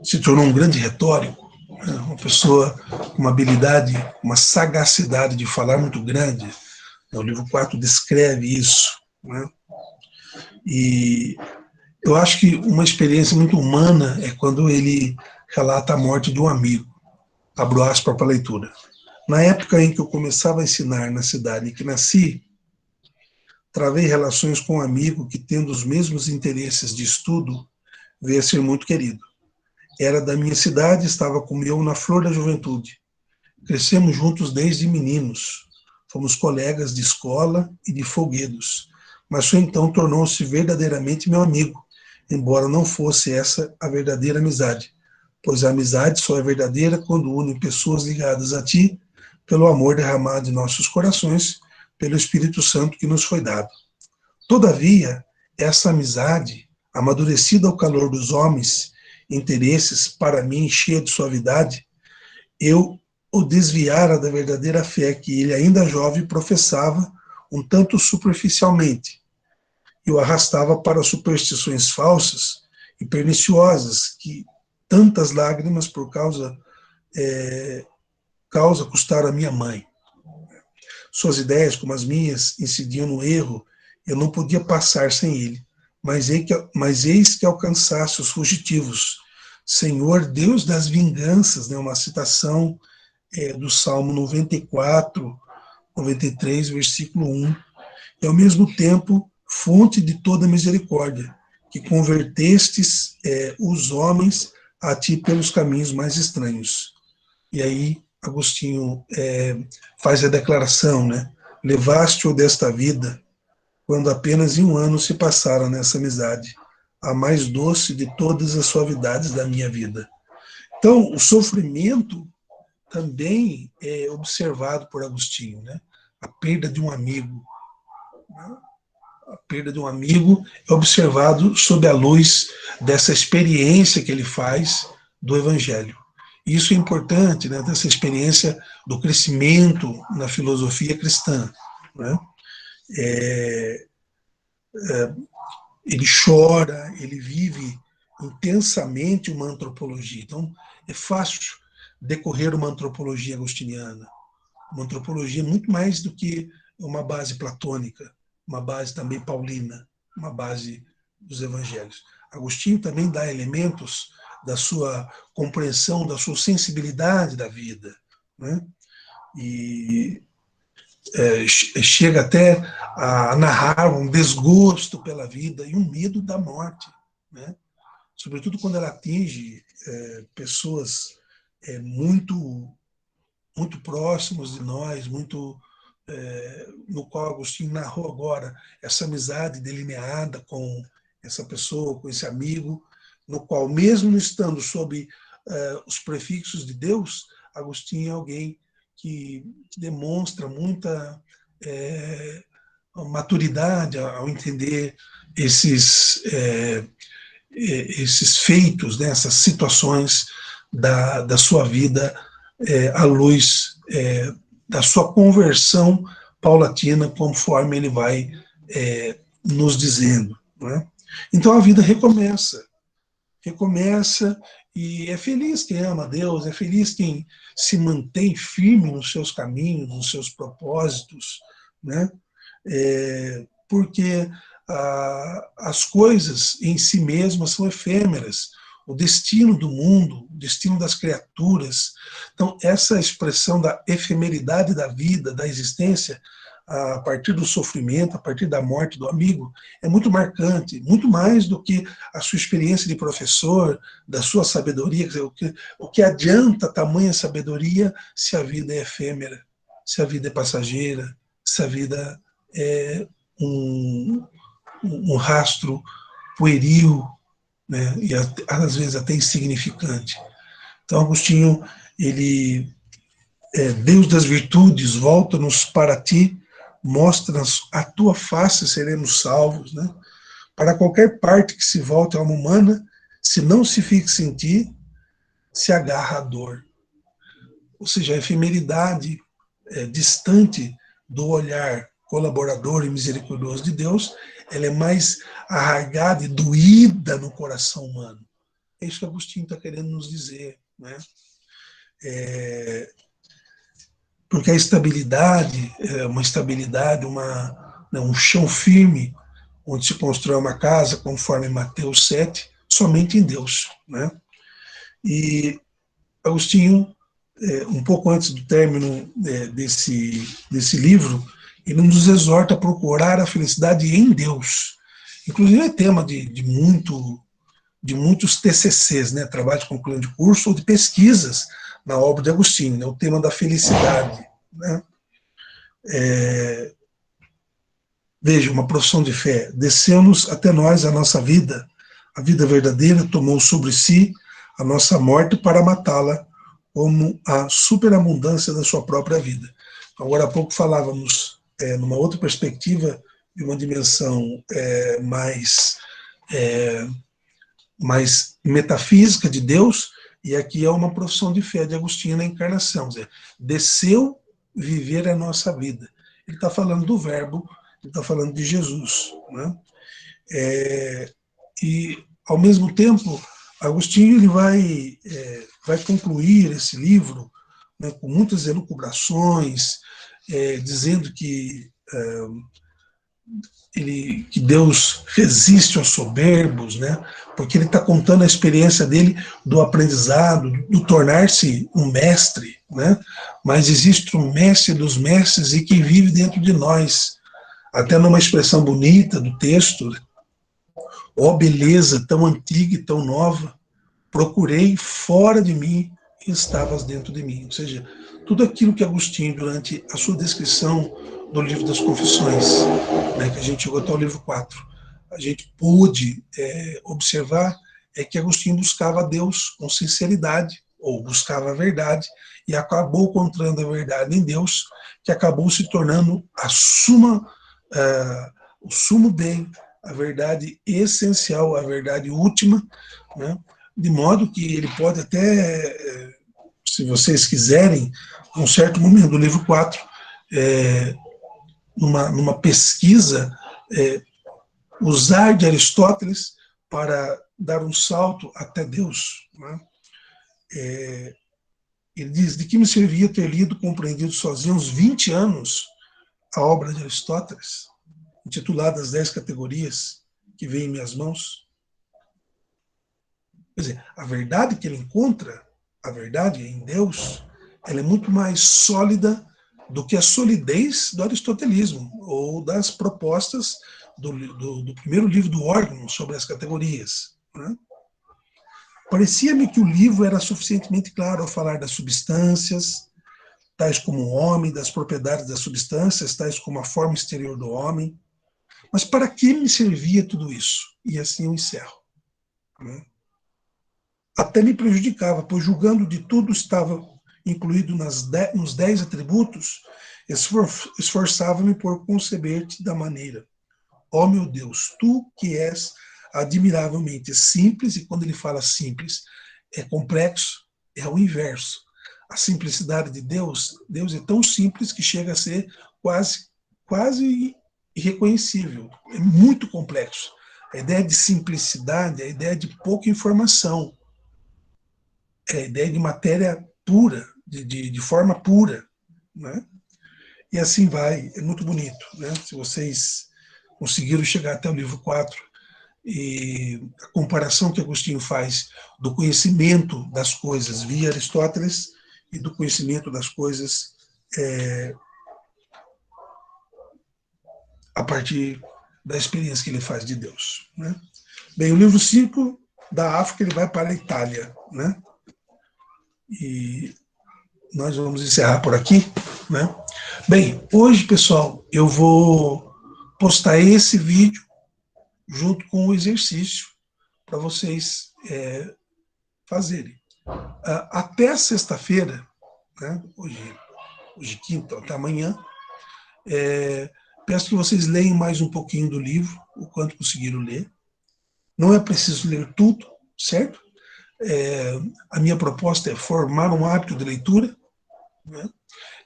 se tornou um grande retórico, né? Uma pessoa com uma habilidade, uma sagacidade de falar muito grande. O livro 4 descreve isso. Né? E eu acho que uma experiência muito humana é quando ele relata a morte de um amigo. Abro aspas para a leitura. Na época em que eu começava a ensinar na cidade em que nasci, travei relações com um amigo que, tendo os mesmos interesses de estudo, veio a ser muito querido. Era da minha cidade, estava comigo na flor da juventude. Crescemos juntos desde meninos. Fomos colegas de escola e de folguedos. Mas só então tornou-se verdadeiramente meu amigo, embora não fosse essa a verdadeira amizade, pois a amizade só é verdadeira quando une pessoas ligadas a ti pelo amor derramado em nossos corações, pelo Espírito Santo que nos foi dado. Todavia, essa amizade, amadurecida ao calor dos homens, interesses, para mim cheia de suavidade, eu o desviara da verdadeira fé que ele, ainda jovem, professava um tanto superficialmente, e o arrastava para superstições falsas e perniciosas que tantas lágrimas por causa custaram a minha mãe. Suas ideias, como as minhas, incidiam no erro, eu não podia passar sem ele, mas eis que alcançasse os fugitivos. Senhor, Deus das vinganças, né, uma citação do Salmo 94, 93, versículo 1, e ao mesmo tempo fonte de toda misericórdia, que convertestes os homens a ti pelos caminhos mais estranhos. E aí Agostinho faz a declaração, né? Levaste-o desta vida, quando apenas em um ano se passaram nessa amizade, a mais doce de todas as suavidades da minha vida. Então, o sofrimento também é observado por Agostinho, né? A perda de um amigo. Né? A perda de um amigo é observado sob a luz dessa experiência que ele faz do Evangelho. Isso é importante, né? Dessa experiência do crescimento na filosofia cristã. Né? Ele chora, ele vive intensamente uma antropologia. Então, é fácil decorrer uma antropologia agostiniana. Uma antropologia muito mais do que uma base platônica, uma base também paulina, uma base dos evangelhos. Agostinho também dá elementos da sua compreensão, da sua sensibilidade da vida, né? E chega até a narrar um desgosto pela vida e um medo da morte, né? Sobretudo quando ela atinge pessoas muito muito próximos de nós, no qual Agostinho narrou agora essa amizade delineada com essa pessoa, com esse amigo, no qual, mesmo estando sob os prefixos de Deus, Agostinho é alguém que demonstra muita maturidade ao entender esses feitos, né, essas situações da sua vida à luz da sua conversão paulatina, conforme ele vai nos dizendo. Né? Então a vida recomeça, e é feliz quem ama a Deus, é feliz quem se mantém firme nos seus caminhos, nos seus propósitos, né? Porque as coisas em si mesmas são efêmeras, o destino do mundo, o destino das criaturas. Então, essa expressão da efemeridade da vida, da existência, a partir do sofrimento, a partir da morte do amigo, é muito marcante, muito mais do que a sua experiência de professor, da sua sabedoria. Quer dizer, o que adianta tamanha sabedoria se a vida é efêmera, se a vida é passageira, se a vida é um rastro pueril, né, e às vezes até insignificante. Então, Agostinho, ele, Deus das virtudes, volta-nos para ti, mostra-nos a tua face, seremos salvos. Né? Para qualquer parte que se volte a alma humana, se não se fixe em ti, se agarra à dor. Ou seja, a efemeridade distante do olhar colaborador e misericordioso de Deus, ela é mais arraigada e doída no coração humano. É isso que Agostinho está querendo nos dizer. Né? Porque a estabilidade, uma estabilidade, um chão firme, onde se constrói uma casa, conforme Mateus 7, somente em Deus. Né? E Agostinho, um pouco antes do término desse livro, ele nos exorta a procurar a felicidade em Deus. Inclusive é tema de muitos TCCs, né, trabalhos de conclusão de curso ou de pesquisas na obra de Agostinho, né, o tema da felicidade. Né? Veja, uma profissão de fé. Desceu-nos até nós a nossa vida. A vida verdadeira tomou sobre si a nossa morte para matá-la, como a superabundância da sua própria vida. Agora há pouco falávamos, numa outra perspectiva, de uma dimensão mais metafísica de Deus, e aqui é uma profissão de fé de Agostinho na encarnação. Desceu viver a nossa vida. Ele está falando do Verbo, ele está falando de Jesus. Né? E, ao mesmo tempo, Agostinho ele vai concluir esse livro, né, com muitas elucubrações, dizendo que Deus resiste aos soberbos, né, porque ele está contando a experiência dele do aprendizado, do tornar-se um mestre, né, mas existe um mestre dos mestres e que vive dentro de nós. Até numa expressão bonita do texto, ó beleza tão antiga e tão nova, procurei fora de mim e estavas dentro de mim. Ou seja, tudo aquilo que Agostinho, durante a sua descrição do livro das Confissões, né, que a gente chegou até o livro 4, a gente pôde observar que Agostinho buscava Deus com sinceridade, ou buscava a verdade, e acabou encontrando a verdade em Deus, que acabou se tornando o sumo bem, a verdade essencial, a verdade última, né? De modo que ele pode até, se vocês quiserem, um certo momento do livro 4, numa pesquisa, usar de Aristóteles para dar um salto até Deus. Né? Ele diz, de que me servia ter lido, compreendido sozinho uns 20 anos a obra de Aristóteles, intitulada As 10 Categorias, que vem em minhas mãos? Quer dizer, a verdade que ele encontra, a verdade em Deus, ela é muito mais sólida do que a solidez do aristotelismo, ou das propostas do primeiro livro do Organon sobre as categorias. Né? Parecia-me que o livro era suficientemente claro ao falar das substâncias, tais como o homem, das propriedades das substâncias, tais como a forma exterior do homem. Mas para que me servia tudo isso? E assim eu encerro. Né? Até me prejudicava, pois julgando de tudo estava incluído nos 10 atributos, esforçava-me por conceber-te da maneira. Ó meu Deus, tu que és admiravelmente simples, e quando ele fala simples, é complexo, é o inverso. A simplicidade de Deus, Deus é tão simples que chega a ser quase irreconhecível, é muito complexo. A ideia de simplicidade é a ideia de pouca informação, é a ideia de matéria pura, de forma pura, né? E assim vai, é muito bonito, né? Se vocês conseguiram chegar até o livro 4, e a comparação que Agostinho faz do conhecimento das coisas via Aristóteles e do conhecimento das coisas a partir da experiência que ele faz de Deus, né? Bem, o livro 5, da África, ele vai para a Itália, né? E nós vamos encerrar por aqui, né? Bem, hoje, pessoal, eu vou postar esse vídeo junto com o exercício para vocês fazerem. Até sexta-feira, né? Hoje quinta, até amanhã, peço que vocês leiam mais um pouquinho do livro, o quanto conseguiram ler. Não é preciso ler tudo, certo? A minha proposta é formar um hábito de leitura, né?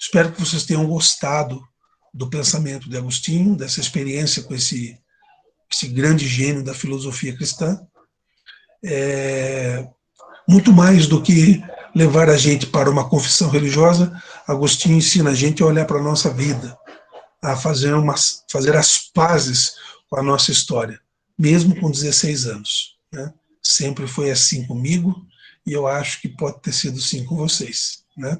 Espero que vocês tenham gostado do pensamento de Agostinho, dessa experiência com esse grande gênio da filosofia cristã. Muito mais do que levar a gente para uma confissão religiosa, Agostinho ensina a gente a olhar para a nossa vida, a fazer as pazes com a nossa história, mesmo com 16 anos, né? Sempre foi assim comigo e eu acho que pode ter sido assim com vocês, né?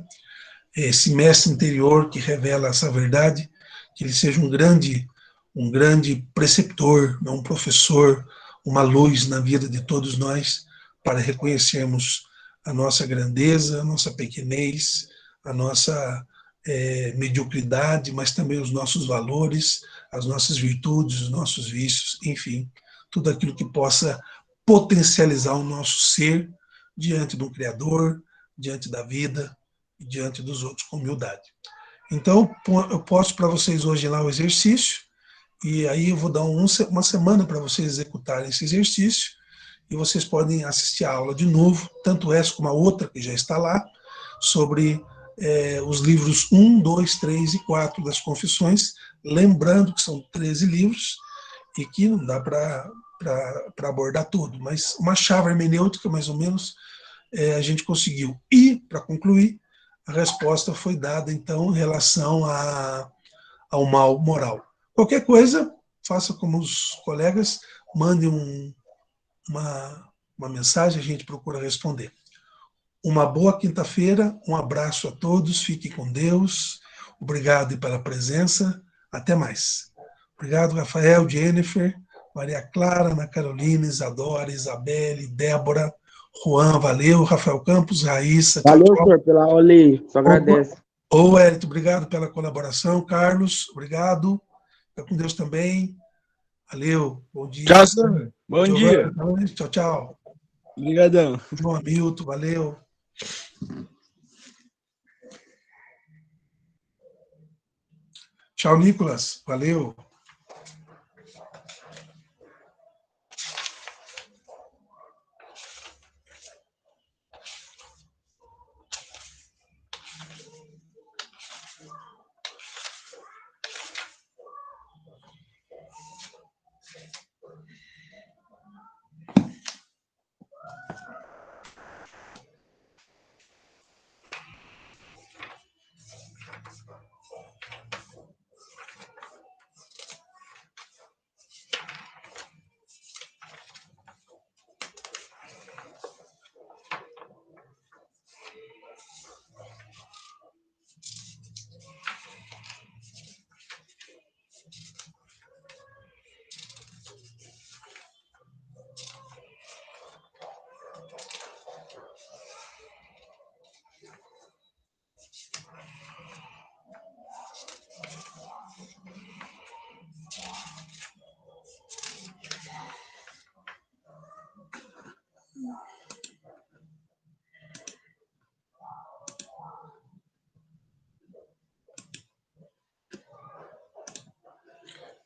Esse mestre interior que revela essa verdade, que ele seja um grande preceptor, um professor, uma luz na vida de todos nós, para reconhecermos a nossa grandeza, a nossa pequenez, a nossa mediocridade, mas também os nossos valores, as nossas virtudes, os nossos vícios, enfim, tudo aquilo que possa potencializar o nosso ser diante do Criador, diante da vida e diante dos outros com humildade. Então, eu posto para vocês hoje lá o exercício, e aí eu vou dar uma semana para vocês executarem esse exercício, e vocês podem assistir a aula de novo, tanto essa como a outra, que já está lá, sobre os livros 1, 2, 3 e 4 das Confissões, lembrando que são 13 livros, e que não dá para abordar tudo, mas uma chave hermenêutica, mais ou menos, a gente conseguiu. E, para concluir, a resposta foi dada, então, em relação ao mal moral. Qualquer coisa, faça como os colegas, mande uma mensagem, a gente procura responder. Uma boa quinta-feira, um abraço a todos, fiquem com Deus, obrigado pela presença, até mais. Obrigado, Rafael, Jennifer, Maria Clara, Ana Carolina, Isadora, Isabelle, Débora, Juan, valeu, Rafael Campos, Raíssa, tchau, Valeu, tchau. senhor, pela aula aí. Só agradece. Ô, Hélito, obrigado pela colaboração. Carlos, obrigado. Fica com Deus também. Valeu, bom dia. Tchau, senhor. Bom dia. Giovana, tchau, tchau. Obrigadão. João Hamilton, valeu. Tchau, Nicolas, valeu.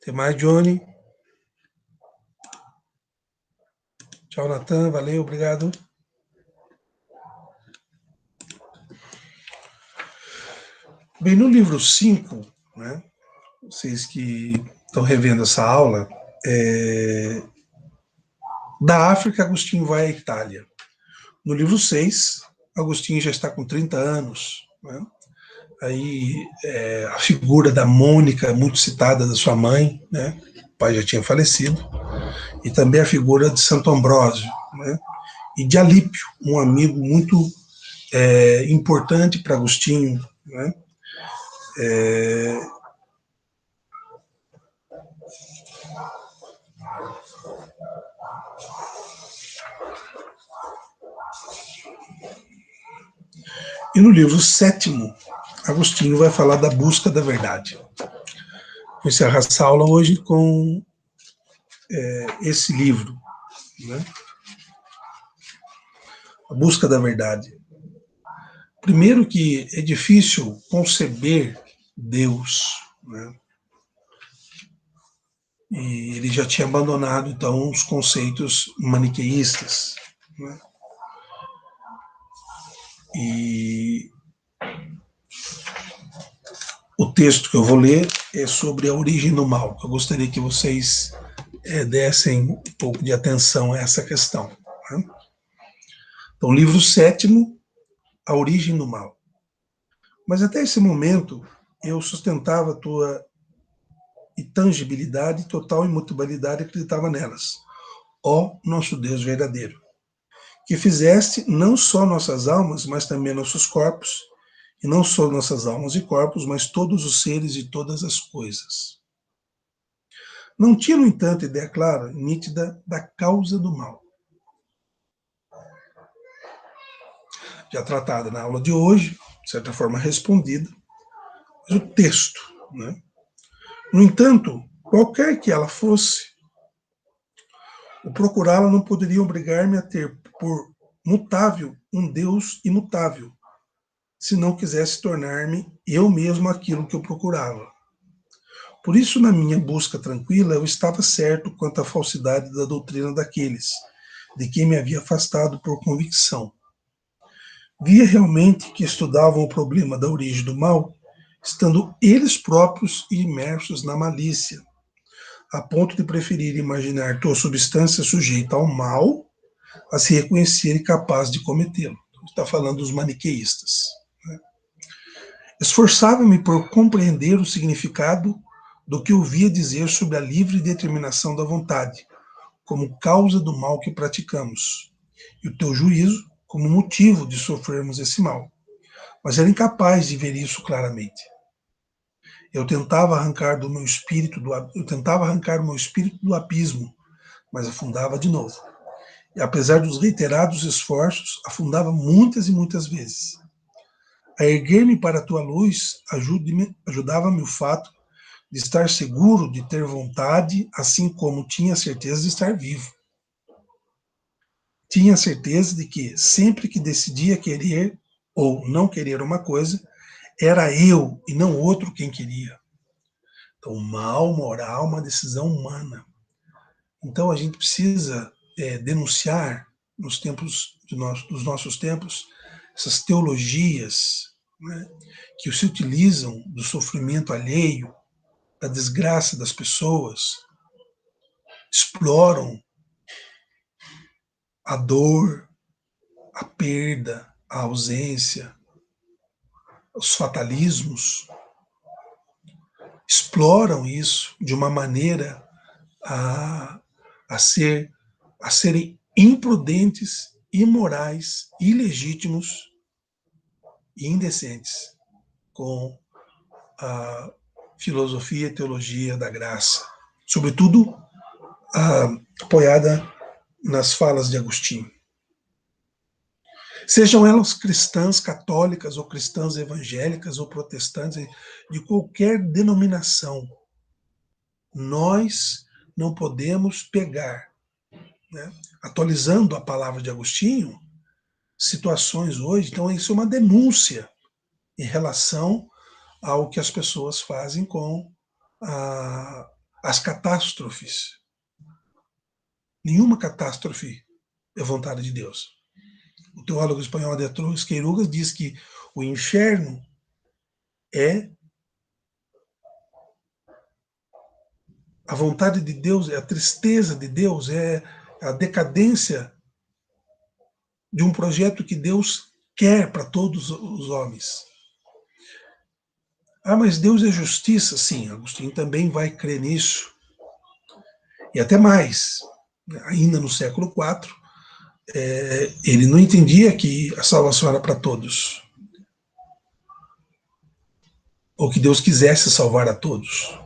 Até mais, Johnny. Tchau, Natan. Valeu, obrigado. Bem, no livro 5, né, vocês que estão revendo essa aula, da África, Agostinho vai à Itália. No livro 6, Agostinho já está com 30 anos. Né? Aí a figura da Mônica, muito citada, da sua mãe, né? O pai já tinha falecido, e também a figura de Santo Ambrósio, né? E de Alípio, um amigo muito importante para Agostinho, né? E no livro 7º, Agostinho vai falar da busca da verdade. Vou encerrar essa aula hoje com esse livro, né? A busca da verdade. Primeiro que é difícil conceber Deus, né? E ele já tinha abandonado, então, os conceitos maniqueístas, né? E o texto que eu vou ler é sobre a origem do mal. Eu gostaria que vocês dessem um pouco de atenção a essa questão, né? Então, livro 7º, a origem do mal. Mas até esse momento, eu sustentava a tua intangibilidade, total imutabilidade, acreditava nelas. Ó nosso Deus verdadeiro, que fizeste não só nossas almas, mas também nossos corpos, e não só nossas almas e corpos, mas todos os seres e todas as coisas. Não tinha, no entanto, ideia clara, nítida, da causa do mal. Já tratada na aula de hoje, de certa forma respondida, mas o texto, né? No entanto, qualquer que ela fosse, o procurá-la não poderia obrigar-me a ter por mutável um Deus imutável, se não quisesse tornar-me eu mesmo aquilo que eu procurava. Por isso, na minha busca tranquila, eu estava certo quanto à falsidade da doutrina daqueles, de quem me havia afastado por convicção. Via realmente que estudavam o problema da origem do mal, estando eles próprios imersos na malícia, a ponto de preferir imaginar tua substância sujeita ao mal, a se reconhecer capaz de cometê-lo. Está falando dos maniqueístas. Né? Esforçava-me por compreender o significado do que ouvia dizer sobre a livre determinação da vontade, como causa do mal que praticamos, e o teu juízo como motivo de sofrermos esse mal. Mas era incapaz de ver isso claramente. Eu tentava arrancar o meu espírito do abismo, mas afundava de novo. E apesar dos reiterados esforços, afundava muitas e muitas vezes. A erguer-me para a tua luz, ajudava-me o fato de estar seguro de ter vontade, assim como tinha certeza de estar vivo. Tinha certeza de que, sempre que decidia querer ou não querer uma coisa, era eu e não outro quem queria. Então, o mal moral é uma decisão humana. Então, a gente precisa denunciar nos tempos dos nossos tempos essas teologias, né, que se utilizam do sofrimento alheio, da desgraça das pessoas, exploram a dor, a perda, a ausência, os fatalismos, exploram isso de uma maneira a serem imprudentes, imorais, ilegítimos e indecentes com a filosofia e teologia da graça, sobretudo apoiada nas falas de Agostinho. Sejam elas cristãs católicas ou cristãs evangélicas ou protestantes, de qualquer denominação, nós não podemos pegar, né, atualizando a palavra de Agostinho, situações hoje. Então isso é uma denúncia em relação ao que as pessoas fazem com as catástrofes. Nenhuma catástrofe é vontade de Deus. O teólogo espanhol Adetro Queirogas diz que o inferno é a vontade de Deus, é a tristeza de Deus, é a decadência de um projeto que Deus quer para todos os homens. Ah, mas Deus é justiça? Sim, Agostinho também vai crer nisso. E até mais, ainda no século IV, ele não entendia que a salvação era para todos, ou que Deus quisesse salvar a todos.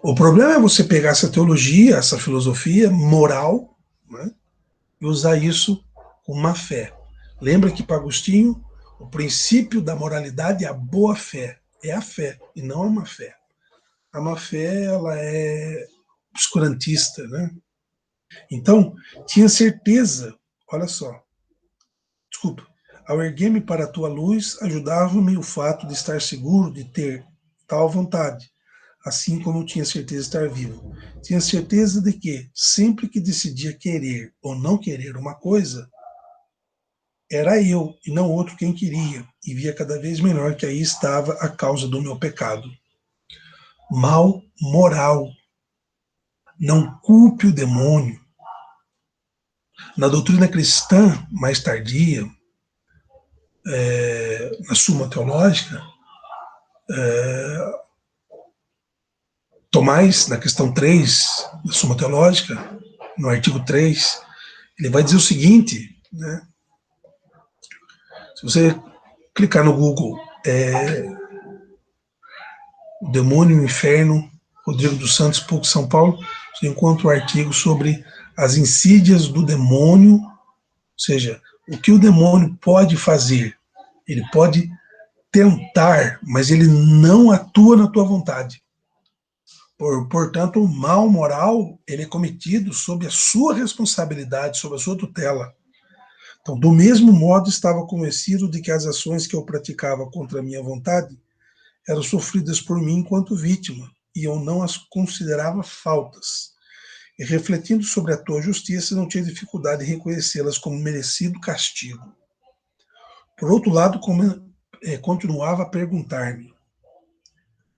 O problema é você pegar essa teologia, essa filosofia moral, né, e usar isso com má fé. Lembra que para Agostinho, o princípio da moralidade é a boa fé, é a fé, e não a má fé. A má fé, ela é obscurantista, né? Então, tinha certeza, olha só, desculpa, ao erguer-me para a tua luz, ajudava-me o fato de estar seguro de ter tal vontade, assim como eu tinha certeza de estar vivo. Tinha certeza de que, sempre que decidia querer ou não querer uma coisa, era eu e não outro quem queria, e via cada vez melhor que aí estava a causa do meu pecado. Mal moral. Não culpe o demônio. Na doutrina cristã mais tardia, na Suma Teológica, Tomás, na questão 3 da Suma Teológica, no artigo 3, ele vai dizer o seguinte, né? Se você clicar no Google, o demônio, o inferno, Rodrigo dos Santos, PUC São Paulo, você encontra o artigo sobre as insídias do demônio, ou seja, o que o demônio pode fazer. Ele pode tentar, mas ele não atua na tua vontade. Portanto, o mal moral, ele é cometido sob a sua responsabilidade, sob a sua tutela. Então, do mesmo modo, estava convencido de que as ações que eu praticava contra a minha vontade eram sofridas por mim enquanto vítima, e eu não as considerava faltas. E refletindo sobre a tua justiça, não tinha dificuldade em reconhecê-las como merecido castigo. Por outro lado, continuava a perguntar-me,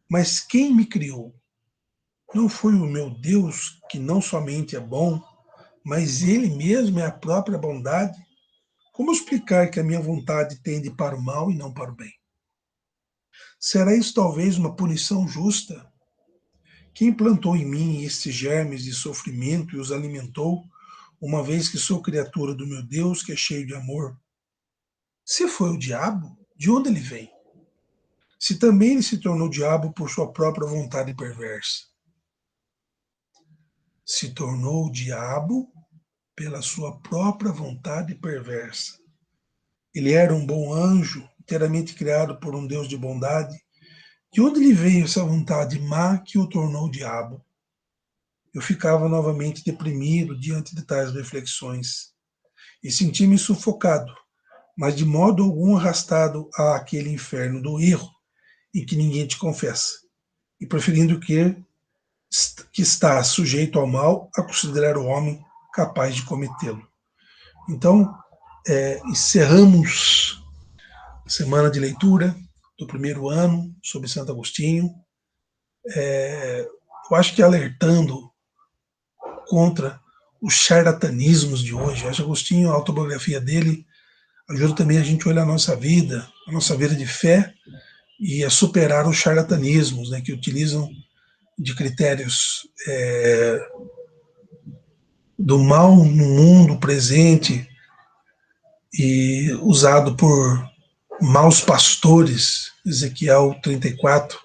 mas quem me criou? Não foi o meu Deus, que não somente é bom, mas ele mesmo é a própria bondade? Como explicar que a minha vontade tende para o mal e não para o bem? Será isso talvez uma punição justa? Quem plantou em mim estes germes de sofrimento e os alimentou, uma vez que sou criatura do meu Deus, que é cheio de amor? Se foi o diabo, de onde ele vem? Se também ele se tornou diabo por sua própria vontade perversa. Se tornou o diabo pela sua própria vontade perversa. Ele era um bom anjo, inteiramente criado por um Deus de bondade. De onde lhe veio essa vontade má que o tornou diabo? Eu ficava novamente deprimido diante de tais reflexões e senti-me sufocado, mas de modo algum arrastado àquele inferno do erro em que ninguém te confessa, e preferindo que está sujeito ao mal a considerar o homem capaz de cometê-lo. Então, encerramos a semana de leitura do primeiro ano sobre Santo Agostinho. Eu acho que alertando contra os charlatanismos de hoje. Acho que Agostinho, a autobiografia dele, ajuda também a gente a olhar a nossa vida de fé, e a superar os charlatanismos, né, que utilizam de critérios do mal no mundo presente e usado por maus pastores, Ezequiel 34,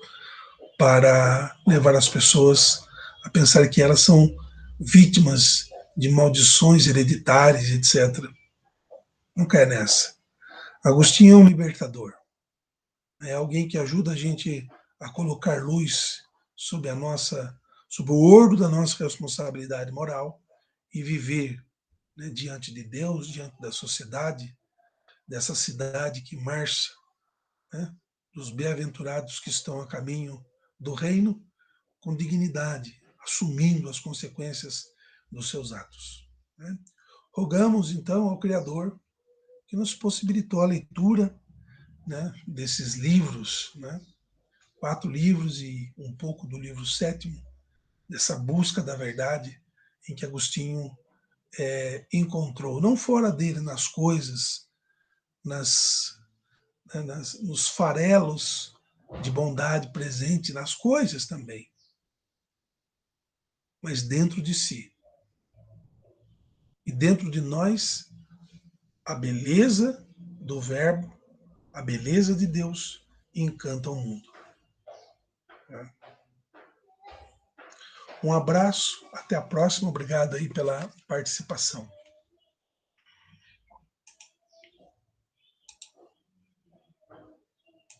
para levar as pessoas a pensar que elas são vítimas de maldições hereditárias, etc. Não cai nessa. Agostinho é um libertador. É alguém que ajuda a gente a colocar luz sobre sobre o orgo da nossa responsabilidade moral e viver, né, diante de Deus, diante da sociedade, dessa cidade que marcha, né, dos bem-aventurados que estão a caminho do reino, com dignidade, assumindo as consequências dos seus atos. Né? Rogamos, então, ao Criador que nos possibilitou a leitura, né, desses livros, né, 4 livros e um pouco do livro 7º, dessa busca da verdade em que Agostinho encontrou, não fora dele, nas coisas, nos farelos de bondade presente nas coisas também, mas dentro de si. E dentro de nós, a beleza do Verbo, a beleza de Deus encanta o mundo. Um abraço, até a próxima, obrigado aí pela participação.